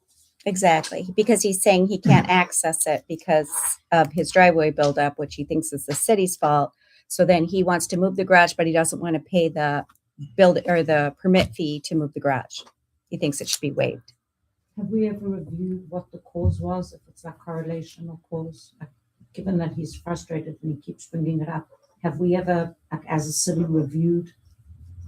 Exactly, because he's saying he can't access it because of his driveway buildup, which he thinks is the city's fault. So then he wants to move the garage, but he doesn't want to pay the the permit fee to move the garage. He thinks it should be waived. Have we ever reviewed what the cause was, if it's a correlation or cause? Given that he's frustrated and he keeps bringing it up, have we ever, as a city, reviewed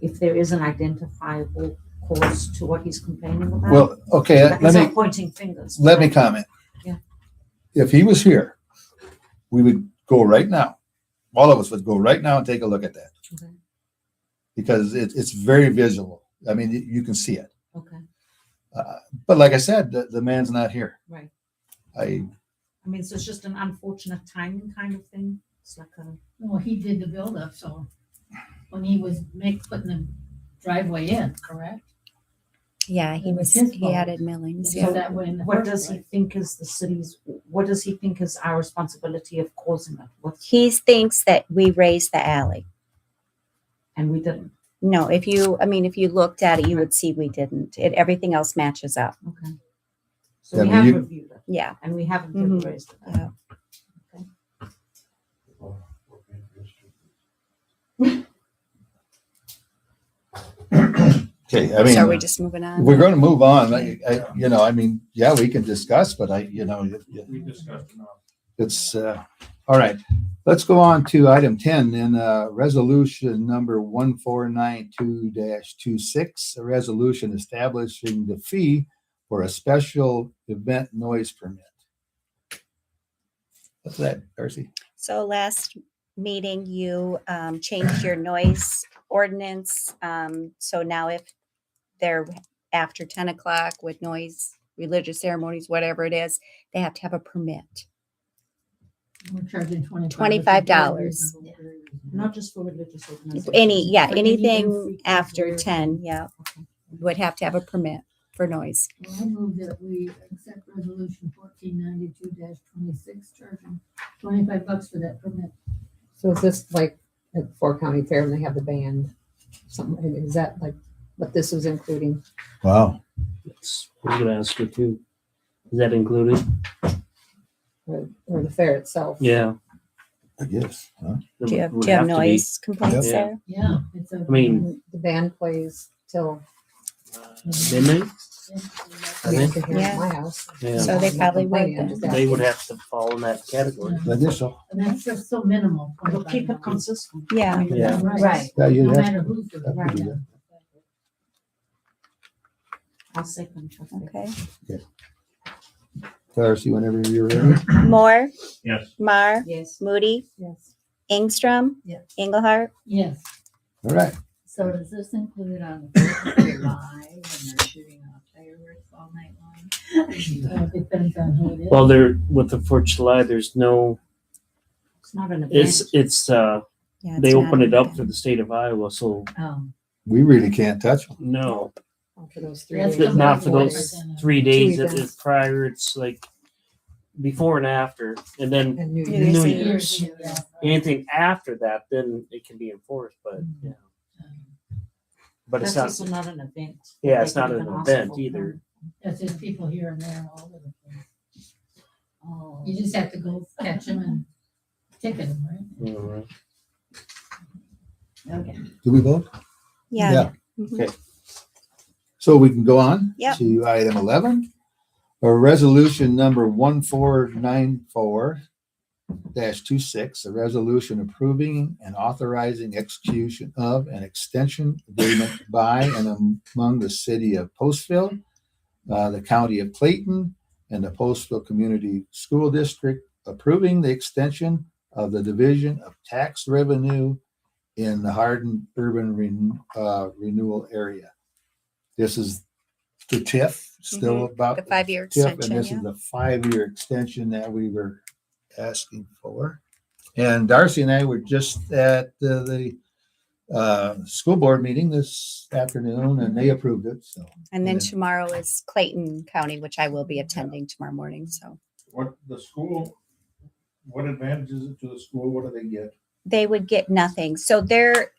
if there is an identifiable cause to what he's complaining about? Well, okay, Like, let he's me not pointing fingers. let me comment. Yeah. If he was here, we would go right now. All of us would go right now and take a look at that Okay. because it's very visual. I mean, you can see it. Okay, But like I said, the man's not here. right. I I mean, so it's just an unfortunate timing kind of thing. It's like a, Well, he did the buildup, so when he was putting the driveway in, correct? Yeah, he It was, was his he fault. added millings, It's yeah. that way in the What first does he place. think is the city's, what does he think is our responsibility of causing it? What's, He thinks that we raised the alley. and we didn't. No, if you, I mean, if you looked at it, you would see we didn't. Everything else matches up. Okay. So Yeah, we but have you- reviewed it Yeah. and we haven't Mhm. raised it. Yeah. Okay, I So are we mean, just moving on? we're gonna move on. You know, I mean, yeah, we can discuss, but We discussed enough. it's, all right. Let's go on to item 10 in, resolution number 1492-26, a resolution establishing the fee for a special event noise permit. What's that, Darcy? So last meeting, you changed your noise ordinance. So now if they're after 10 o'clock with noise, religious ceremonies, whatever it is, they have to have a permit. We're charging $25. $25. Not just for religious organizations. Yeah, For anything infrequent after wear. 10, yeah, Okay. would have to have a permit for noise. Well, I move that we accept resolution 1492-26, charging $25 for that permit. So is this like at Fort County Fair when they have the band? Something, is that like what this was including? Wow. It's, I was gonna ask you too. Is that included? Or the fair itself? Yeah. I guess, huh? It Do you have, would do you have to be. noise complaints Yeah. there? Yeah, it's a. I mean, The band plays till Midnight? I mean, I can hear it Yeah. at my house. Yeah. So they probably would I'm then. just They would asking. have to fall in that category. Initial. And that's just so minimal. We'll keep it $25. consistent. Yeah. Yeah. Right. Yeah, you No have matter who's doing it. have to do that. I'll second. Okay. Darcy, whenever you're ready. Moore, Yes. Mar, Yes. Moody, Yes. Ingstrom, Yes. Engelhardt. Yes. All right. So does this include on the 4th of July when they're shooting off fireworks all night long? Depends on who it is. Well, there, with the 4th of July, there's no, It's not an event. it's, Yeah, they it's not open an it up event. for the state of Iowa, so We really can't touch them. no. For those 3 That's days. the Not for Boys. those 3 days that events. is prior, it's like before and after, and then And New New Year's. New Eve. Year's. Yeah. Anything after that, then it can be enforced, but, yeah. But it's That's not, also not an event. yeah, They it's not can an even ask event for either. That's just people here and there all over the place. Oh. You just have to go catch them and ticket them, right? Mhm. Okay. Do we vote? Yeah. Okay. So we can go on Yep. to item 11, or resolution number 1494-26, a resolution approving and authorizing execution of an extension agreement by and among the city of Postville, the county of Clayton, and the Postville Community School District, approving the extension of the division of tax revenue in the Hardin Urban Renewal Area. This is the TIF, still about The 5-year TIF, and extension, this yeah. is the 5-year extension that we were asking for. And Darcy and I were just at the school board meeting this afternoon, and they approved it, so. And then And then- tomorrow is Clayton County, which I will be attending tomorrow morning, so. What, the school, what advantage is it to the school? What do they get? They would get nothing. So they're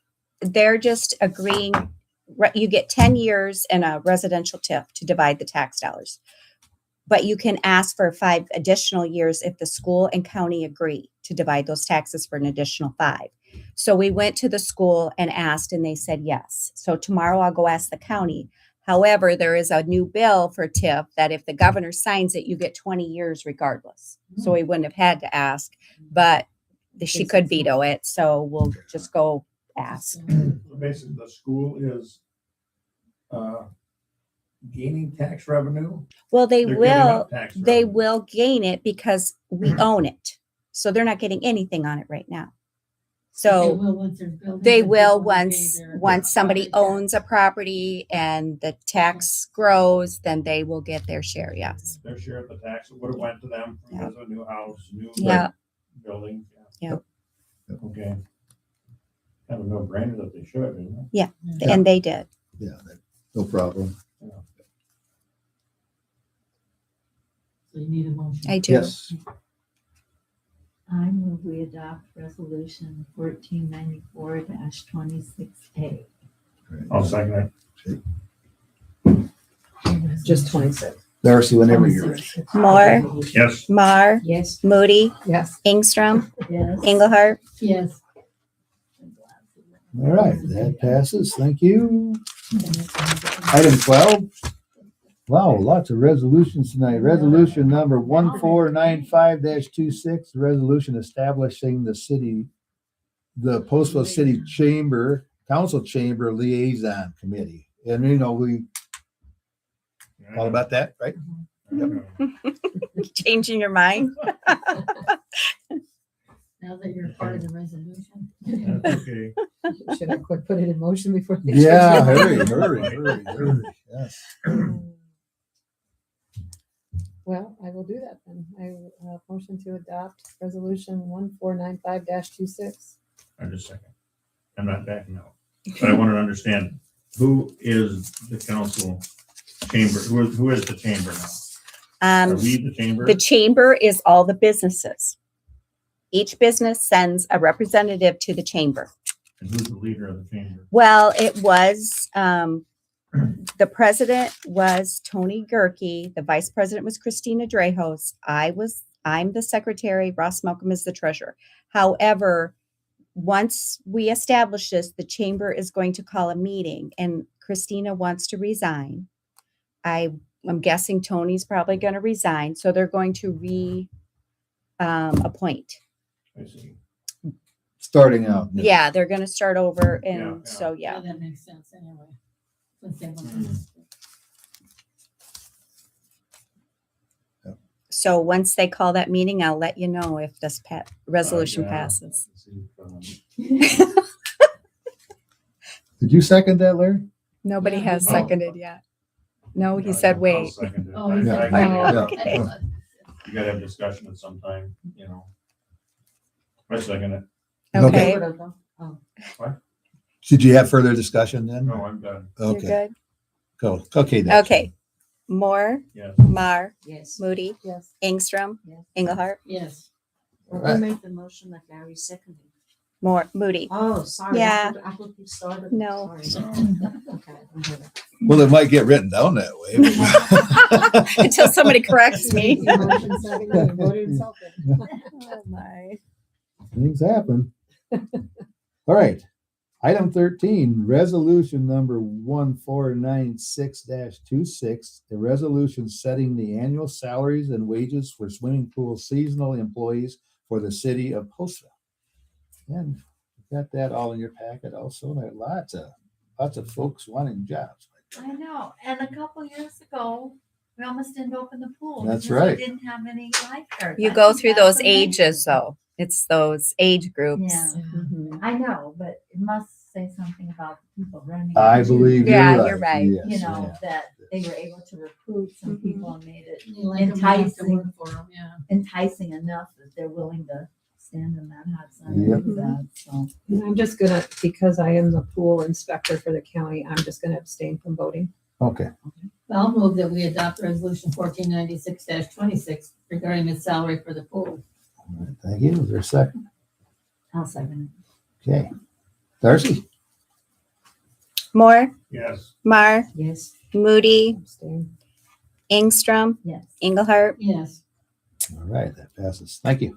just agreeing, you get 10 years in a residential TIF to divide the tax dollars. But you can ask for 5 additional years if the school and county agree to divide those taxes for an additional 5. So we went to the school and asked, and they said yes. So tomorrow I'll go ask the county. However, there is a new bill for TIF that if the governor signs it, you get 20 years regardless. So we wouldn't have had to ask, but she could veto it. So we'll just go ask. So basically, the school is gaining tax revenue. Well, they They're giving will. up tax They revenue. will gain it because we own it. So they're not getting anything on it right now. They So will once there's buildings they and will people pay once their somebody property owns a property and the tax grows, then they will get their share. Yes. Their share of the tax would have went to them Yeah. because of a new house, new Yeah. building. Yeah. Okay. Kind of no brainer that they should, isn't it? And they did. Yeah, no problem. So you need a motion. I do. Yes. I move we adopt resolution 1494-26A. I'll second Just 26. Darcy, whenever you're ready. Moore, it. Yes. Mar, Yes. Moody, Yes. Ingstrom, Yes. Engelhardt. Yes. All right, that passes. Thank you. Item 12. Wow, lots of resolutions tonight. Resolution number 1495-26, resolution establishing the Postville City Chamber, Council Chamber Liaison Committee. And you know, we all about that, right? Changing your mind? Now that you're part of the resolution. That's okay. Should I quick put it in motion before? Yeah, hurry. Yes. Well, I will do that then. I motion to adopt resolution 1495-26. I just second. I'm not backing out. But I want to understand, who is the council chamber? Who is the chamber now? Are we the chamber? The chamber is all the businesses. Each business sends a representative to the chamber. And who's the leader of the chamber? Well, it was, the president was Tony Gerke. The vice president was Christina Drehos. I'm the secretary. Ross Malcolm is the treasurer. However, once we establish this, the chamber is going to call a meeting and Christina wants to resign. I'm guessing Tony's probably going to resign. So they're going to appoint. I see. Starting out. Yeah, they're going to start over. And Yeah. so, yeah. That makes sense anyway. Since they want Mm. to- So once they call that meeting, I'll let you know if this resolution Yeah. passes. Did you second that, Larry? Nobody Yeah. has Oh. seconded yet. No, he said I'll wait. second it. Oh, he said, I- Yeah. Okay. You gotta have discussion at some time, you know. I second it. Okay, Did you have further discussion then? No, I'm done. you're Okay, good. go. Okay, then. Okay. Moore, Yes. Mar, Yes. Moody, Yes. Engstrom, Yes. Engelhardt, Yes. Who Right. made the motion that Larry seconded? Moore, Moody. Oh, sorry. Yeah. I thought you started. No. Sorry. Okay. I heard it. Well, it might get written down that way. Until somebody corrects me. Motion seconded and voted himself in. Oh, my. Things happen. All right. Item 13, resolution number 1496-26, a resolution setting the annual salaries and wages for swimming pool seasonal employees for the city of Postville. And you've got that all in your packet also. There are lots of folks wanting jobs. I know, and a couple years ago, we almost didn't open the pool. That's because right. We didn't have any lifeguards. You I go think through that's those amazing. ages, though. It's those age groups. Yeah. Mhm. I know, but it must say something about the people running. I it, believe Yeah, you're you're right. right. Yes, You know, yeah. that they were able to recruit some Mhm. people and made it You like them enough to work for them, yeah. enticing enough that they're willing to stand in that hot sun Yep. and do that, so. And I'm just gonna, because I am the pool inspector for the county, I'm just gonna abstain from voting. Okay. I'll move that we adopt resolution 1496-26 regarding the salary for the pool. All right, thank you. Is there a second? I'll second Okay. Darcy? Moore, Yes. Mar, Yes. Moody, Abstain. Engstrom, it. Yes. Engelhardt. Yes. All right, that passes. Thank you.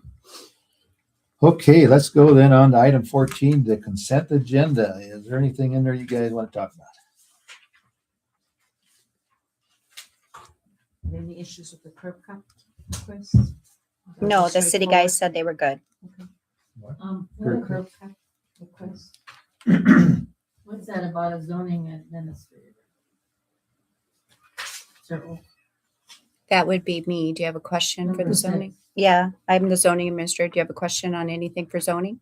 Okay, let's go then on to item 14, the consent agenda. Is there anything in there you guys want to talk about? Any issues with the curb cut request? No, the city guys said they were good. What Good. Curb cut request. What's that about a zoning administrator? So, That would be me. Do you have a question for the Number zoning? 6. Yeah, I'm the zoning administrator. Do you have a question on anything for zoning?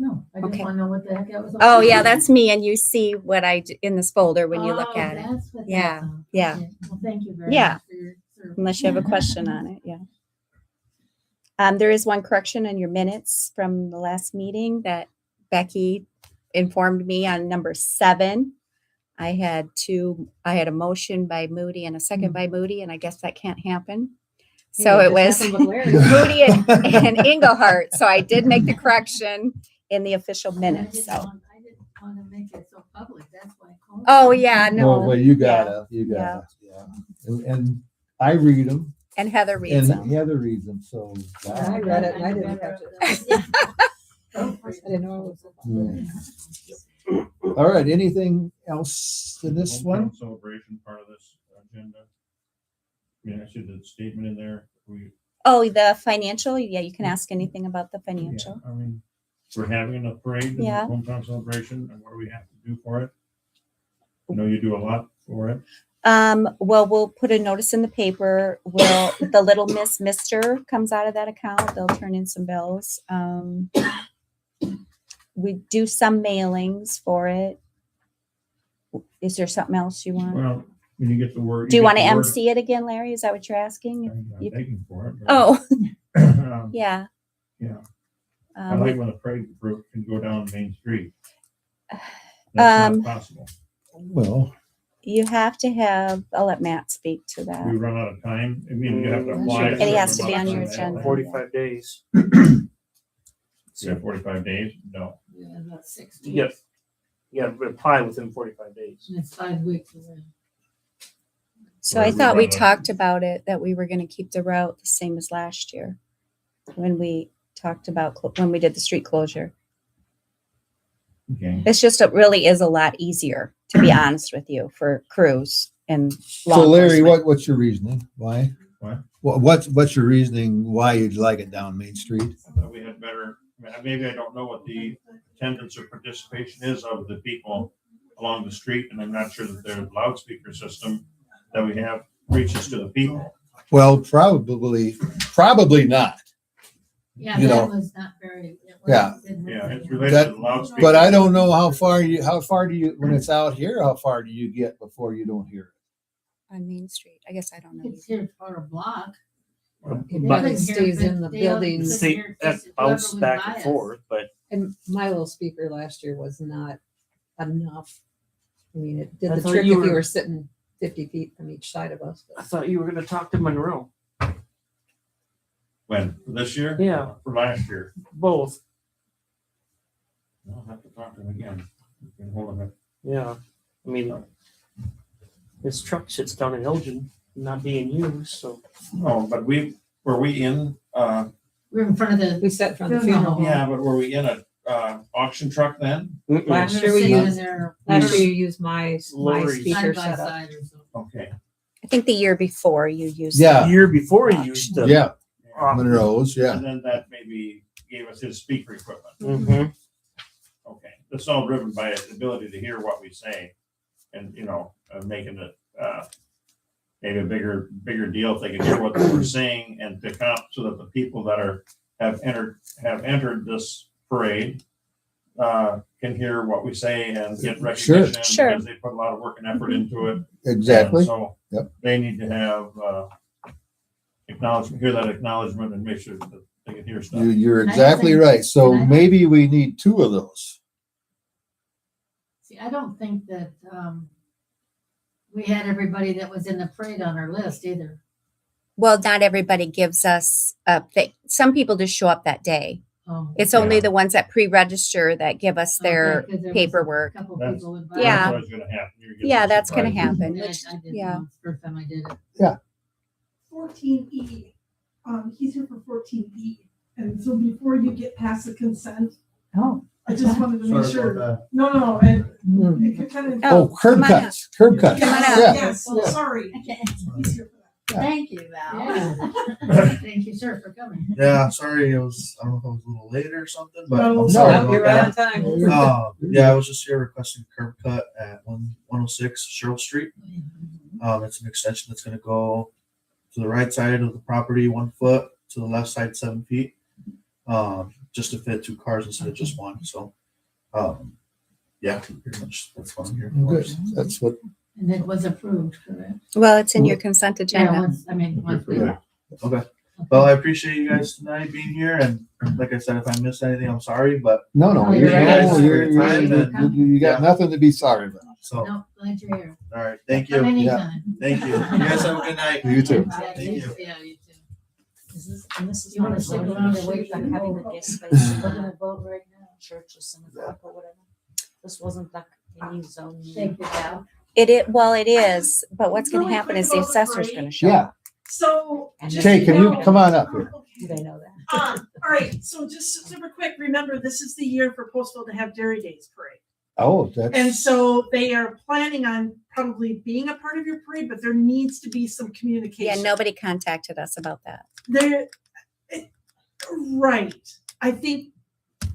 no, I just Okay. want to know what the heck that was. Oh, yeah, that's me. And you see what in this folder when you look Oh, at it. that's what Yeah, that's on. yeah. Okay. Well, thank you very Yeah. much for your service. Unless you have a question on it, yeah. There is one correction in your minutes from the last meeting that Becky informed me on number 7. I had a motion by Moody and a second by Moody, and I guess that can't happen. So it was Happened with Larry. Moody and Englehart. So I did make the correction in the official I minutes. didn't So, want to make it so public, that's why I called. oh yeah, No, no. well, you Yeah. gotta, yeah. And I read them And Heather reads and them. Heather reads them, so. I read it and I didn't catch it. I didn't know it was. All right, anything else in this Hometown one? Celebration part of this agenda. I mean, I see the statement in there. Oh, the financial. Yeah, you can ask anything about the financial. Yeah, I mean, we're having a parade, and Yeah. hometown celebration, and what do we have to do for it? I know you do a lot for it. Well, we'll put a notice in the paper. Will the Little Miss Mister comes out of that account? They'll turn in some bills. We do some mailings for it. Is there something else you want? Well, when you get the word. Do you get want to the word- MC it again, Larry? Is that what you're asking? I'm You- begging for it. but, Oh, um, yeah. Yeah. I Um, like when the parade group can go down Main Street. That's not possible. Well, you have to have. I'll let Matt speak to that. We run out of time. I mean, you have to apply. And it has to be on your certain agenda. amount of time. 45 days. Yeah, 45 days? No. Yeah, about 60. Yes. You got to apply within 45 days. And it's 5 weeks away. So I thought we talked about it, that we were going to keep the route the same as last year when we talked about, when we did the street closure. Okay. It's just, it really is a lot easier, to be honest with you, for crews and law so Larry, enforcement. what's your reasoning? Why? What? What's your reasoning why you'd like it down Main Street? I thought we had better, maybe I don't know what the attendance or participation is of the people along the street, and I'm not sure that their loudspeaker system that we have reaches to the people. Well, probably not. Yeah, You know, that was not very. Yeah. Yeah, it's related That- to the loudspeaker. But I don't know how far do you, when it's out here, how far do you get before you don't hear it? On Main Street. I guess I don't know. It's here for a block. But it stays in the building. See, that bounce back and forth, but And my little speaker last year was not enough. I mean, it did I the thought trick you if you were- were sitting 50 feet from each side of us. I thought you were going to talk to Monroe. When? For this year? Yeah. For last year? Both. I'll have to talk to him again. We've been holding it. Yeah. I mean, his truck sits down in Elgin, not being used, so. No, but were we in, We're in front of the. We sat from the Funeral funeral home. home. yeah, but were we in a, auction truck then? Last we're year we sitting in used, there last year you used my Lori's. speaker side by setup. side or something. Okay. I think the year before you used. Yeah. The year before he used the. Yeah, Oh. Monroe's, yeah. And then that maybe gave us his speaker equipment. Mm-hmm. Okay, that's all driven by the ability to hear what we say, and making it maybe a bigger deal if they can hear what we're saying, and to count so that the people that have entered this parade can hear what we say and get recognition. Sure. Because they put a lot of work and effort into it. Exactly. And so Yep. they need to have acknowledgement, hear that acknowledgement, and make sure that they can hear stuff. You're exactly right. So maybe we need 2 of those. See, I don't think that, we had everybody that was in the parade on our list either. Well, not everybody gives us a thing. Some people just show up that day. Oh. It's only Yeah. the ones that pre-register that give us their Okay, 'cause there was paperwork. a couple That's- people would buy That's Yeah. always gonna happen. You're getting Yeah, that's going to surprises. happen. it. Which, I didn't yeah. know. It's the first time I did it. 14E. He's here for 14E. And so before you get past the consent, Oh. I just wanted to make Sorry sure. about No, and Hmm. it could kind of. Oh, curb come on up. cuts, curb cuts. Come on up. Yeah. Yes, sorry. Okay. He's here for that. Thank you, Val. Thank you, sir, for coming. Yeah, sorry, I don't know if I was a little late or something, but No, I'm sorry No, about you're right on that. time. Yeah, I was just here requesting curb cut at 106 Cheryl Street. It's an extension that's gonna go to the right side of the property 1 foot, to the left side 7 feet. Just to fit 2 cars instead of just one, so, yeah, pretty much that's what I'm here for. Good. That's what, And it was approved, correct? Well, it's in your consent Yeah, agenda. once we. Yeah. Okay. Well, I appreciate you guys tonight being here, and like I said, if I missed anything, I'm sorry, but no, Oh, you're, you're right. you got nothing to be sorry about. so, No, glad you're here. all right, thank Come you. anytime. Thank you. You guys have a good night. You too. Yeah, Thank you. Yeah, you too. And this is You not wanna a stick zoning around and issue, wait like for having the a guest space, We're gonna vote right now. churches and or whatever. This wasn't like any zoning. Take it out. Well, it is, but what's gonna Really happen quick is the about the assessor's parade. gonna show Yeah. up. So. And just Jay, so can you you know- come on up here? Do they know that? All right, so just super quick, remember, this is the year for Postville to have Dairy Days parade. Oh, And that's, so they are planning on probably being a part of your parade, but there needs to be some Yeah, communication. nobody contacted us about that. There, right. I think,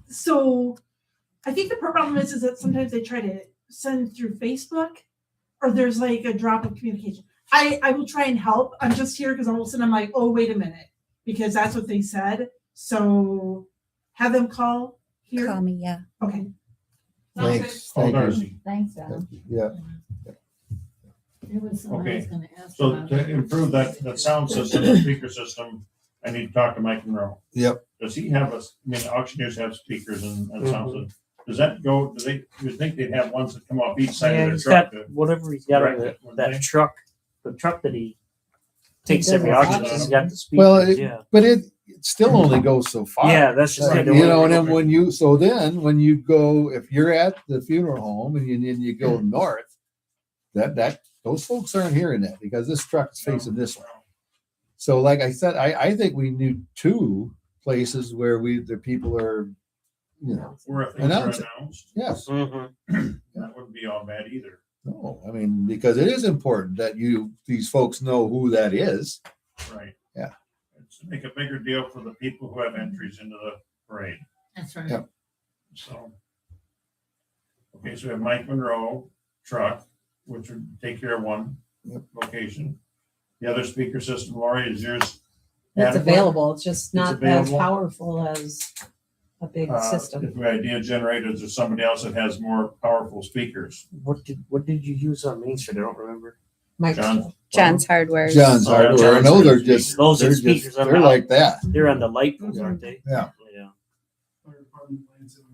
so I think the problem is that sometimes they try to send through Facebook or there's like a drop of communication. I will try and help. I'm just here because all of a sudden I'm like, oh, wait a minute, because that's what they said. So have them call here. Call me, yeah. Okay. thanks, Oh, thank you. Darcy. Thanks, Adam. Yeah, There was something I was Okay. gonna ask So about. to improve that sound system, the speaker system, I need to talk to Mike Monroe. yep. Does he have auctioneers have speakers and sound system? Does that go, you think they'd have ones that come off each side Yeah, of their he's truck? got whatever he's got on direct it, wouldn't that they? truck, the truck that he takes does every a auction, lot he's of got the Well, speakers, it- yeah. But it still only goes so far. Yeah, that's just Like, kind of. you know, and then when you go, if you're at the funeral home and you go north, that those folks aren't hearing that because this truck is facing this way. So like I said, I think we need two places where the people are, you know, Where things are Announce it. announced, yes. Mhm. that wouldn't be all bad either. No, I mean, because it is important that these folks know who that is. Right. Yeah. It's to make a bigger deal for the people who have entries into the parade. That's right. Yep. So. Okay, so we have Mike Monroe truck, which would take care of one Yep. location. The other speaker system, Lori, is yours? It's adequate? available. It's just not as available? powerful as a big system. If we idea generators or somebody else that has more powerful speakers. What did you use on Main Street? I don't remember. Mike, John's Hardware. John's Oh, yeah, hardware. I John's know they're speakers. just Those are they're just speakers on they're the- like that. They're on the light poles, aren't they? Yeah. Yeah. Fire department lands in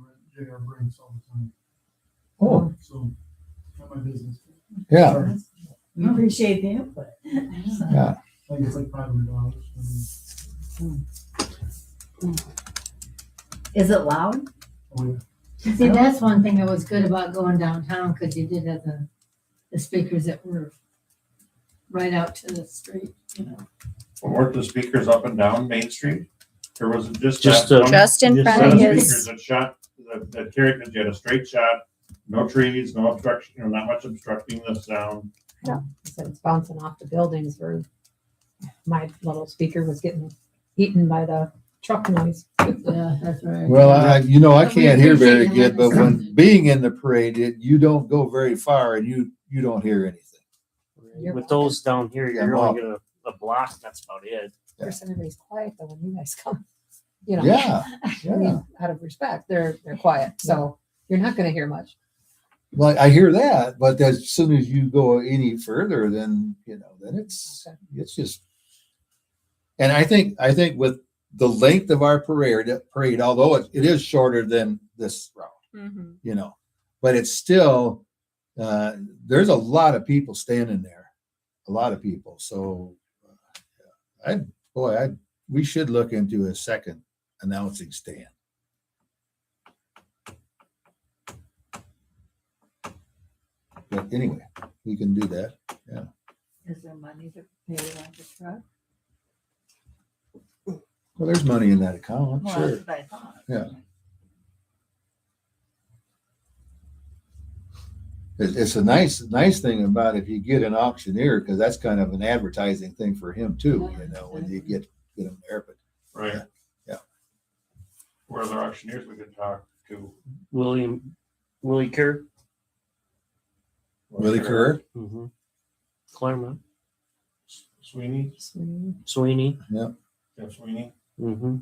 JR Brinks all the time. Oh, So, not my business. yeah, Sorry. We appreciate the input. yeah. I think it's like $500. Is it loud? Oh, yeah. See, that's one thing that was good about going downtown, because you did have the speakers that were right out to the street, you know. Weren't the speakers up and down Main Street? Or was it just Just that the- one Just in Just front set of of his, speakers that shot, that carried, because you had a straight shot, no trees, no obstruction, not much obstructing the sound. so it's bouncing off the buildings where my little speaker was getting eaten by the truck noise. Yeah, that's right. Well, I But we can't hear very appreciate good, but having when something. being in the parade, you don't go very far and you don't hear anything. You're With those down here, Yeah, you're well- only gonna a block. That's about it. Yeah. Of course, everybody's quiet though when you guys come. You know, Yeah, I yeah. mean, out of respect, they're quiet, so you're not going to hear much. Well, I hear that, but as soon as you go any further, then then it's just. And I think with the length of our parade, although it is shorter than this route, Mhm. but it's still there's a lot of people standing there, a lot of people. So, we should look into a second announcing stand. But anyway, we can do that. Is there money to pay like the truck? Well, there's money in that account, Well, sure. that's what I thought. Yeah. It's a nice thing about if you get an auctioneer, because that's kind of an advertising thing for him too, when you get him there. But Right. Yeah. Where are the auctioneers we could talk to? Willie Kerr. Willie Kerr, Mm-hmm. Claremont. Sweeney, Sweeney. Jeff Sweeney. Mm-hmm.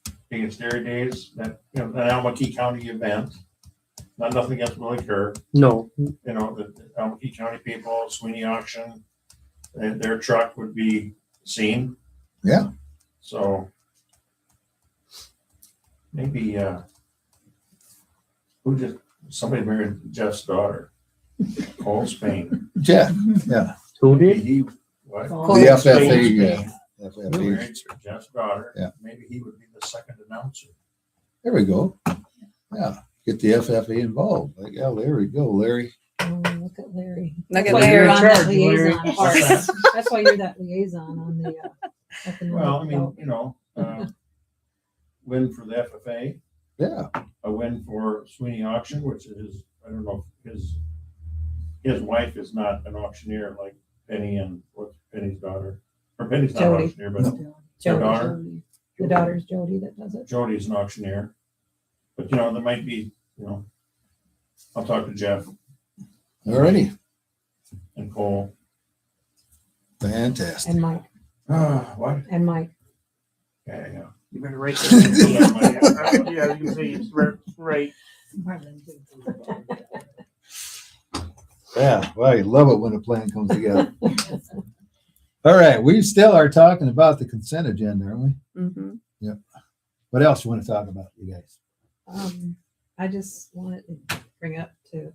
I think it's Dairy Days, that, an Almaquee County event. Not nothing against Willie Kerr, No. the Almaquee County people, Sweeney auction, their truck would be seen. Yeah. Maybe, somebody married Jeff's daughter, Cole Spain. Jeff, yeah, Who did? What? the FFA, FFA. Jeff's daughter. Yeah. Maybe he would be the second announcer. There we go. Yeah, get the FFA involved. Like, yeah, there we go, Larry. Oh, look at Larry. Look That's at why Larry. you're You're in on that charge, Larry. liaison part. That's why you're that liaison on the. Well, I mean, economic win for the FFA, Yeah, a win for Sweeney Auction, which is, I don't know, if his wife is not an auctioneer like Penny and what's Penny's daughter? Or Penny's not an Jody. auctioneer, but development. her daughter, Jody. The daughter's Jody that does it. Jody's an auctioneer. But, there might be, I'll talk to Jeff alrighty, and Cole. fantastic. And Mike. What? And Mike. Yeah. You better write that. Yeah, you can say it's right. Yeah, well, you love it when a plan comes together. All right, we still are talking about the consent agenda, aren't we? Mm-hmm. What else you want to talk about, you guys? I just wanted to bring up to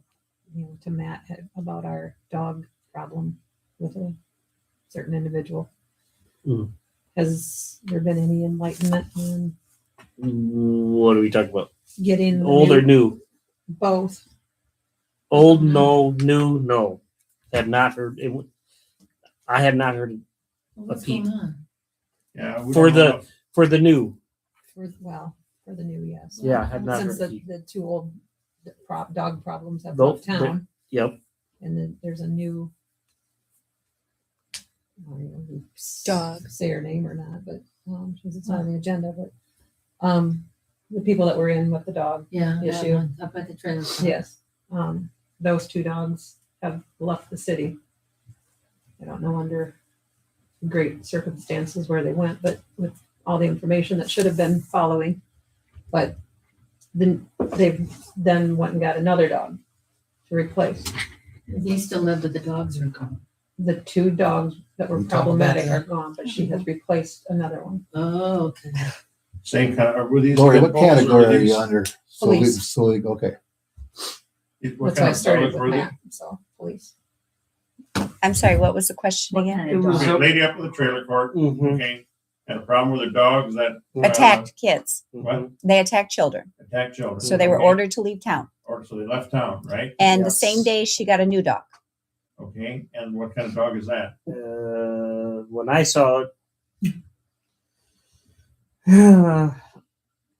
Matt about our dog problem with a certain individual. Mm. Has there been any enlightenment on What are we talking about? getting the Old or new? both? Old, no. New, no. Had not heard it. I had not heard What's peep. going on? Yeah. for the new. For the new, yes. Yeah, I had not Since heard. the two old dog problems have Nope, left town, Yep. and then there's a new. I don't know who Dog. say her name or not, but since it's not on the agenda, but the people that were in with the dog, Yeah, that Issue. one up at the trailer. park. yes, those two dogs have left the city. I don't know under great circumstances where they went, but with all the information that should have been following, but then they've then went and got another dog to replace. They still live with the dogs are gone. The two dogs that were We talked about problematic that. are gone, but she has replaced another one. Oh, okay. Same kind of, were these? Lori, what pit bulls or category were are these- you under? Police. Okay. What That's why I kind of started dogs with were Matt, so police. I'm sorry, what was the question What again? kind It of was these? dog? Lady up with the trailer court, Mm-hmm. okay, had a problem with their dogs that Attacked kids. What? They attacked children. attacked children. So they were okay? ordered to leave town. Or so they left town, right? And the Yes. same day she got a new dog. Okay, and what kind of dog is that? When I saw it,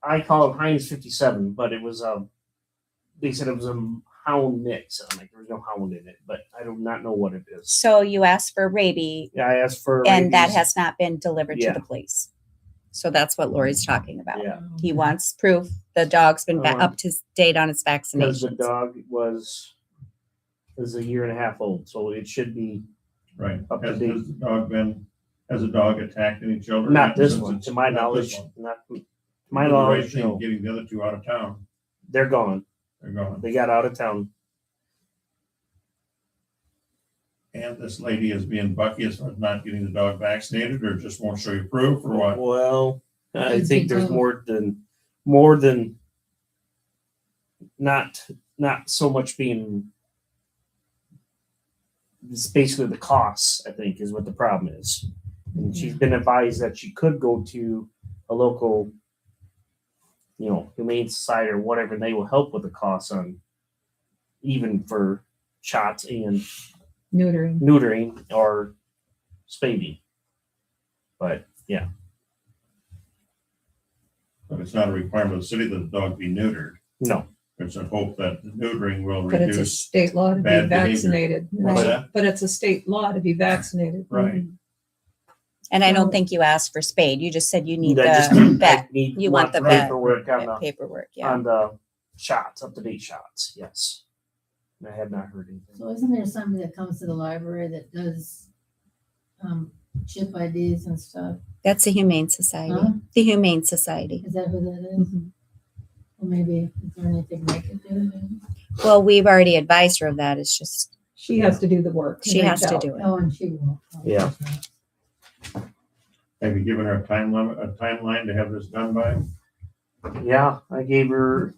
I call it Heinz 57, but it was they said it was a hound mix. I'm like, there's no hound in it, but I do not know what it is. So you asked for rabies, Yeah, I asked for and that rabies. has not been delivered Yeah. to the police. So that's what Lori's talking about. Yeah, He wants proof the dog's been up to date on its because the vaccinations. dog is a year and a half old, so it should be Right. Up to Has date. the dog has a dog attacked any children? not this Since one, it's to my not knowledge. this one. Not to my Doing the right knowledge, thing, no. Getting the other two out of town, They're gone. they're gone. They got out of town. And this lady is being bucky as far as not getting the dog vaccinated, or just won't show you proof, or what? Well, I Could think be there's both. more than not so much being. It's basically the costs, I think, is what the problem is. And she's been advised that she could go to a local, humane society or whatever, and they will help with the costs on even for shots and Neutering. neutering or spading. But yeah, But it's not a requirement of the city that the dog be neutered. no. There's a hope that the neutering will But it's a reduce. state law to be bad behavior. vaccinated. What's that? But it's a state law to be vaccinated. Right. And I don't think you asked for spade. You just said you need I just the need- vet I need- You want the vet. paperwork on the paperwork. Yeah. on the shots, up to date shots. Yes, I had not heard anything. So isn't there somebody that comes to the library that does chip IDs and stuff? That's the Humane Society. Huh? The Humane Society. Is that who that is? Well, maybe, is there anything they could do? Well, we've already advised her of that. It's just She has to do the work. she has to do it. Oh, and she will. Oh, Yeah. okay. Have you given her a timeline to have this done by? Yeah, I gave her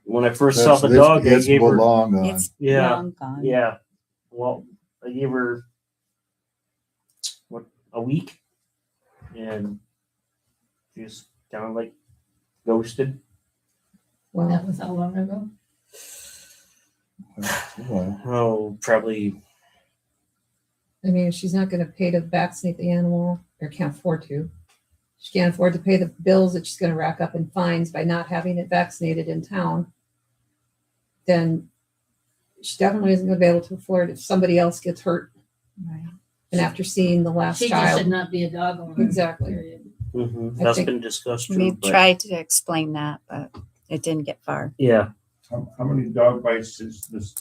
when I first That's- saw the dog. I It's gave her long gone. It's yeah, long gone. yeah. Well, I gave her a week. and just kind of like ghosted. Well, That was how long ago? Oh, probably. I mean, if she's not gonna pay to vaccinate the animal, or can't afford to. She can't afford to pay the bills that she's gonna rack up in fines by not having it vaccinated in town. Then she definitely isn't gonna be able to afford if somebody else gets hurt. Right. And after seeing the last She just should child, not be a dog owner. exactly. Period. I That's think been discussed too. We but tried to explain that, but it didn't get far. Yeah. How many dog bites is this?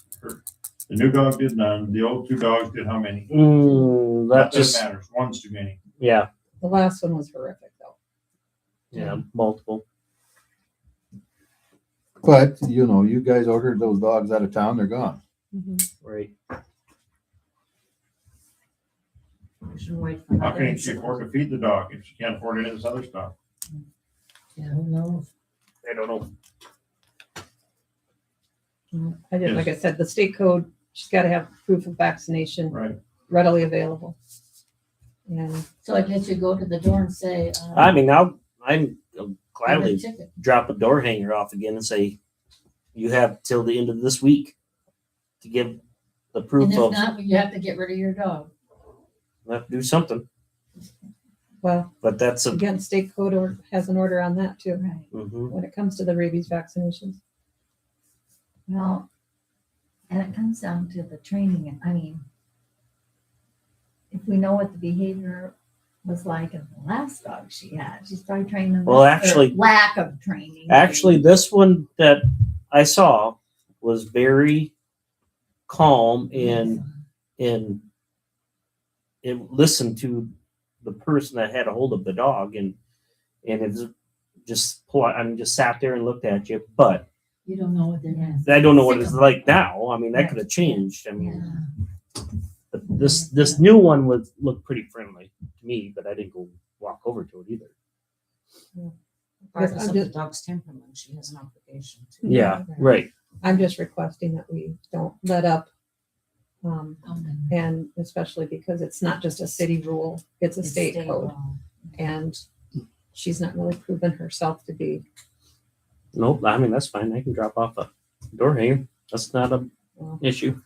The new dog did none. The old 2 dogs did how many? That Not that it just, matters. One's too many. yeah. The last one was horrific though. Yeah. Multiple. But, you know, you guys ordered those dogs out of town, they're gone. Right. We should wait for How another can she afford to feed the dog if she can't afford any of this other stuff? Yeah, who knows? I don't know. I did, like I said, the state code, she's gotta have proof of vaccination Right. readily available. And So I guess you go to the door and say, I mean, I'm give a gladly ticket. drop a door hanger off again and say, you have till the end of this week to give the And proof if of, not, you have to get rid of your dog. I have to do something. well, But that's a, again, state code has an order on that too, Right. mhm. when it comes to the rabies vaccinations. Well, and it comes down to the training. I mean, if we know what the behavior was like of the last dog she had, she's probably trained them. Well, or actually- lack of training. Actually, this one that I saw was very calm and it listened to the person that had a hold of the dog and it was just sat there and looked at you. But You don't know what they're gonna. I don't know what it's like now. I mean, that could have changed. I mean, but this new one would look pretty friendly to me, but I didn't go walk over to it either. Regardless I'm of the just- dog's temperament, she has an obligation to. Yeah, right. I'm just requesting that we don't let up. Oh, And especially because it's not just a city rule, it's a It's state code. law. And she's not really proven herself to be. Nope. I mean, that's fine. I can drop off a door hanger. That's not a issue.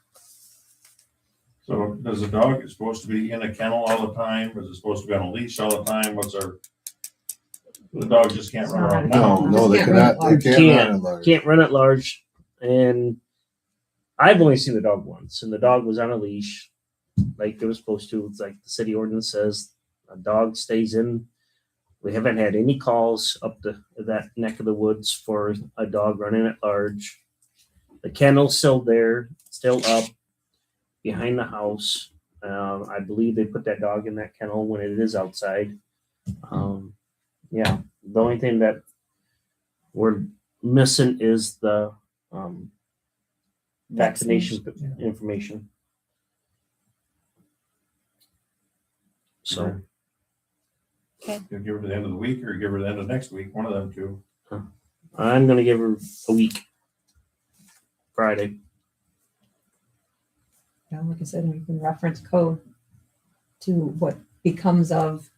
So does the dog is supposed to be in a kennel all the time? Or is it supposed to be on a leash all the time? The dog just can't It's run not around. out of No, no, they Can't run cannot, at they large. can't run at large. Can't run at large. And I've only seen the dog once, and the dog was on a leash, like they were supposed to. It's like the city ordinance says, a dog stays in. We haven't had any calls up that neck of the woods for a dog running at large. The kennel's still there, still up behind the house. I believe they put that dog in that kennel when it is outside. Yeah, the only thing that we're missing is the vaccination information. So You give her to the end of the week or give her to the end of next week, one of them two. I'm gonna give her a week. Friday. Yeah, like I said, we can reference code to what becomes of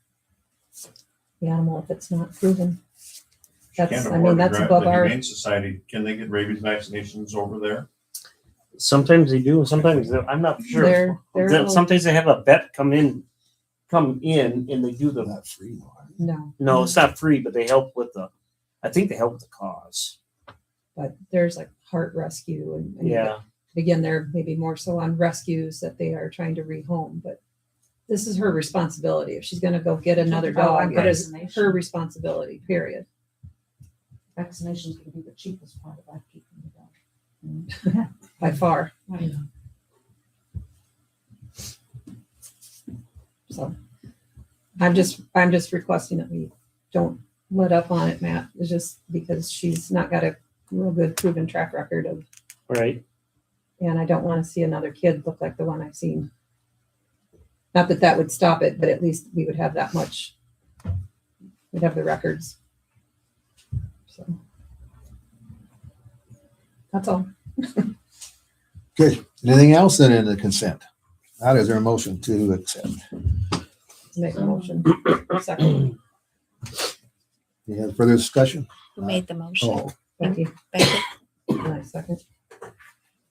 the animal if it's not proven. Can't That's, I afford mean, to that's drive above the our, Humane Society, can they get rabies vaccinations over there? Sometimes they do, and sometimes I'm not sure. they're, Sometimes they have a vet come in and they do the. Not free, though. no, No, it's not free, but they help with I think they help with the cause. but there's like heart rescue and Yeah. again, they're maybe more so on rescues that they are trying to rehome, but this is her responsibility. If she's gonna go get another dog, it is her responsibility, period. Vaccinations can be the cheapest part about keeping the dog. By far. So I'm just requesting that we don't let up on it, Matt. It's just because she's not got a real good proven track record of, Right. and I don't want to see another kid look like the one I've seen. Not that that would stop it, but at least we would have that much. We'd have the records. So that's all. Okay, anything else then in the consent? Now, is there a motion to accept? Make a motion. Second. You have further discussion? Who made the motion? Oh, Becky. Becky? Nice, second.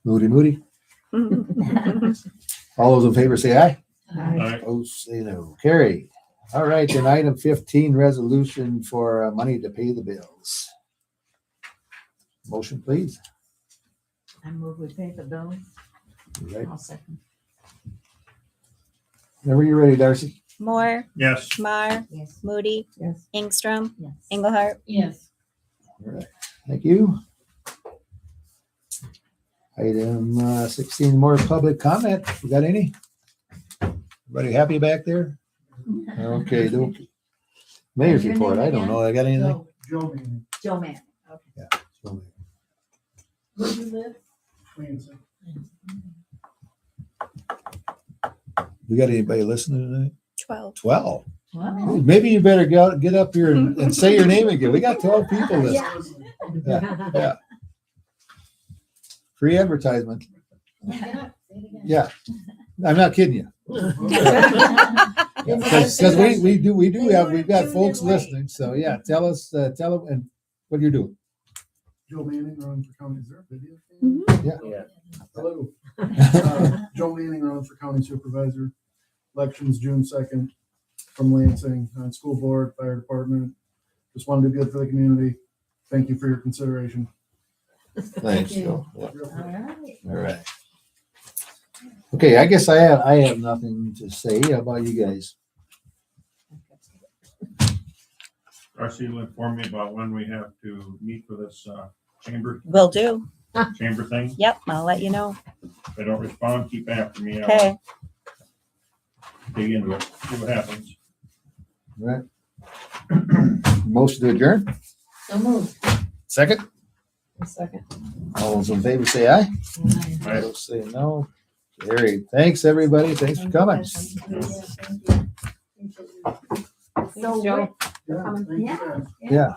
Moody. All those in favor say aye. Aye. Opposed, say no. Carried. All right, then item 15, resolution for money to pay the bills. Motion, please. I move we pay the bill. Right. I'll second. Whenever you're ready, Darcy. Moore, Yes. Mar, Yes. Moody, Yes. Ingstrom, Yes. Engelhardt. Yes. All right. Thank you. Item 16, more public comment. You got any? Everybody happy back there? Okay, okay. Mayor's Your report. name I don't know. I got anything? Joe Manning, Joe Mann. Okay. Where do you live? Lansing. We got anybody listening tonight? 12. 12. Wow. Maybe you better get up here and say your name again. We got 12 people listening. Yeah. Free advertisement. Get up, say it again. Yeah. I'm not kidding you. Because we've got folks listening. So yeah, tell them and what you're doing. Joe Manning running for county, is there a video? Yeah. Hello. Joe Manning running for county supervisor. Elections June 2nd from Lansing, on school board, fire department. Just want to do good for the community. Thank you for your consideration. Thanks, you. Joe. Yeah. All right. All right. Okay, I guess I have nothing to say. How about you guys? Darcy will inform me about when we have to meet for this chamber Will do. thing. Yep, I'll let you know. If I don't respond, keep after me. I'll Okay. dig into it, see what happens. All right. Motion to adjourn? So moved. Second? A second. All those in favor say aye. Aye. Those say no. Carried. Thanks, everybody. Thanks for coming. Thank you. Thanks, Joe. Yeah, Coming. thank you Yeah. guys. Yeah.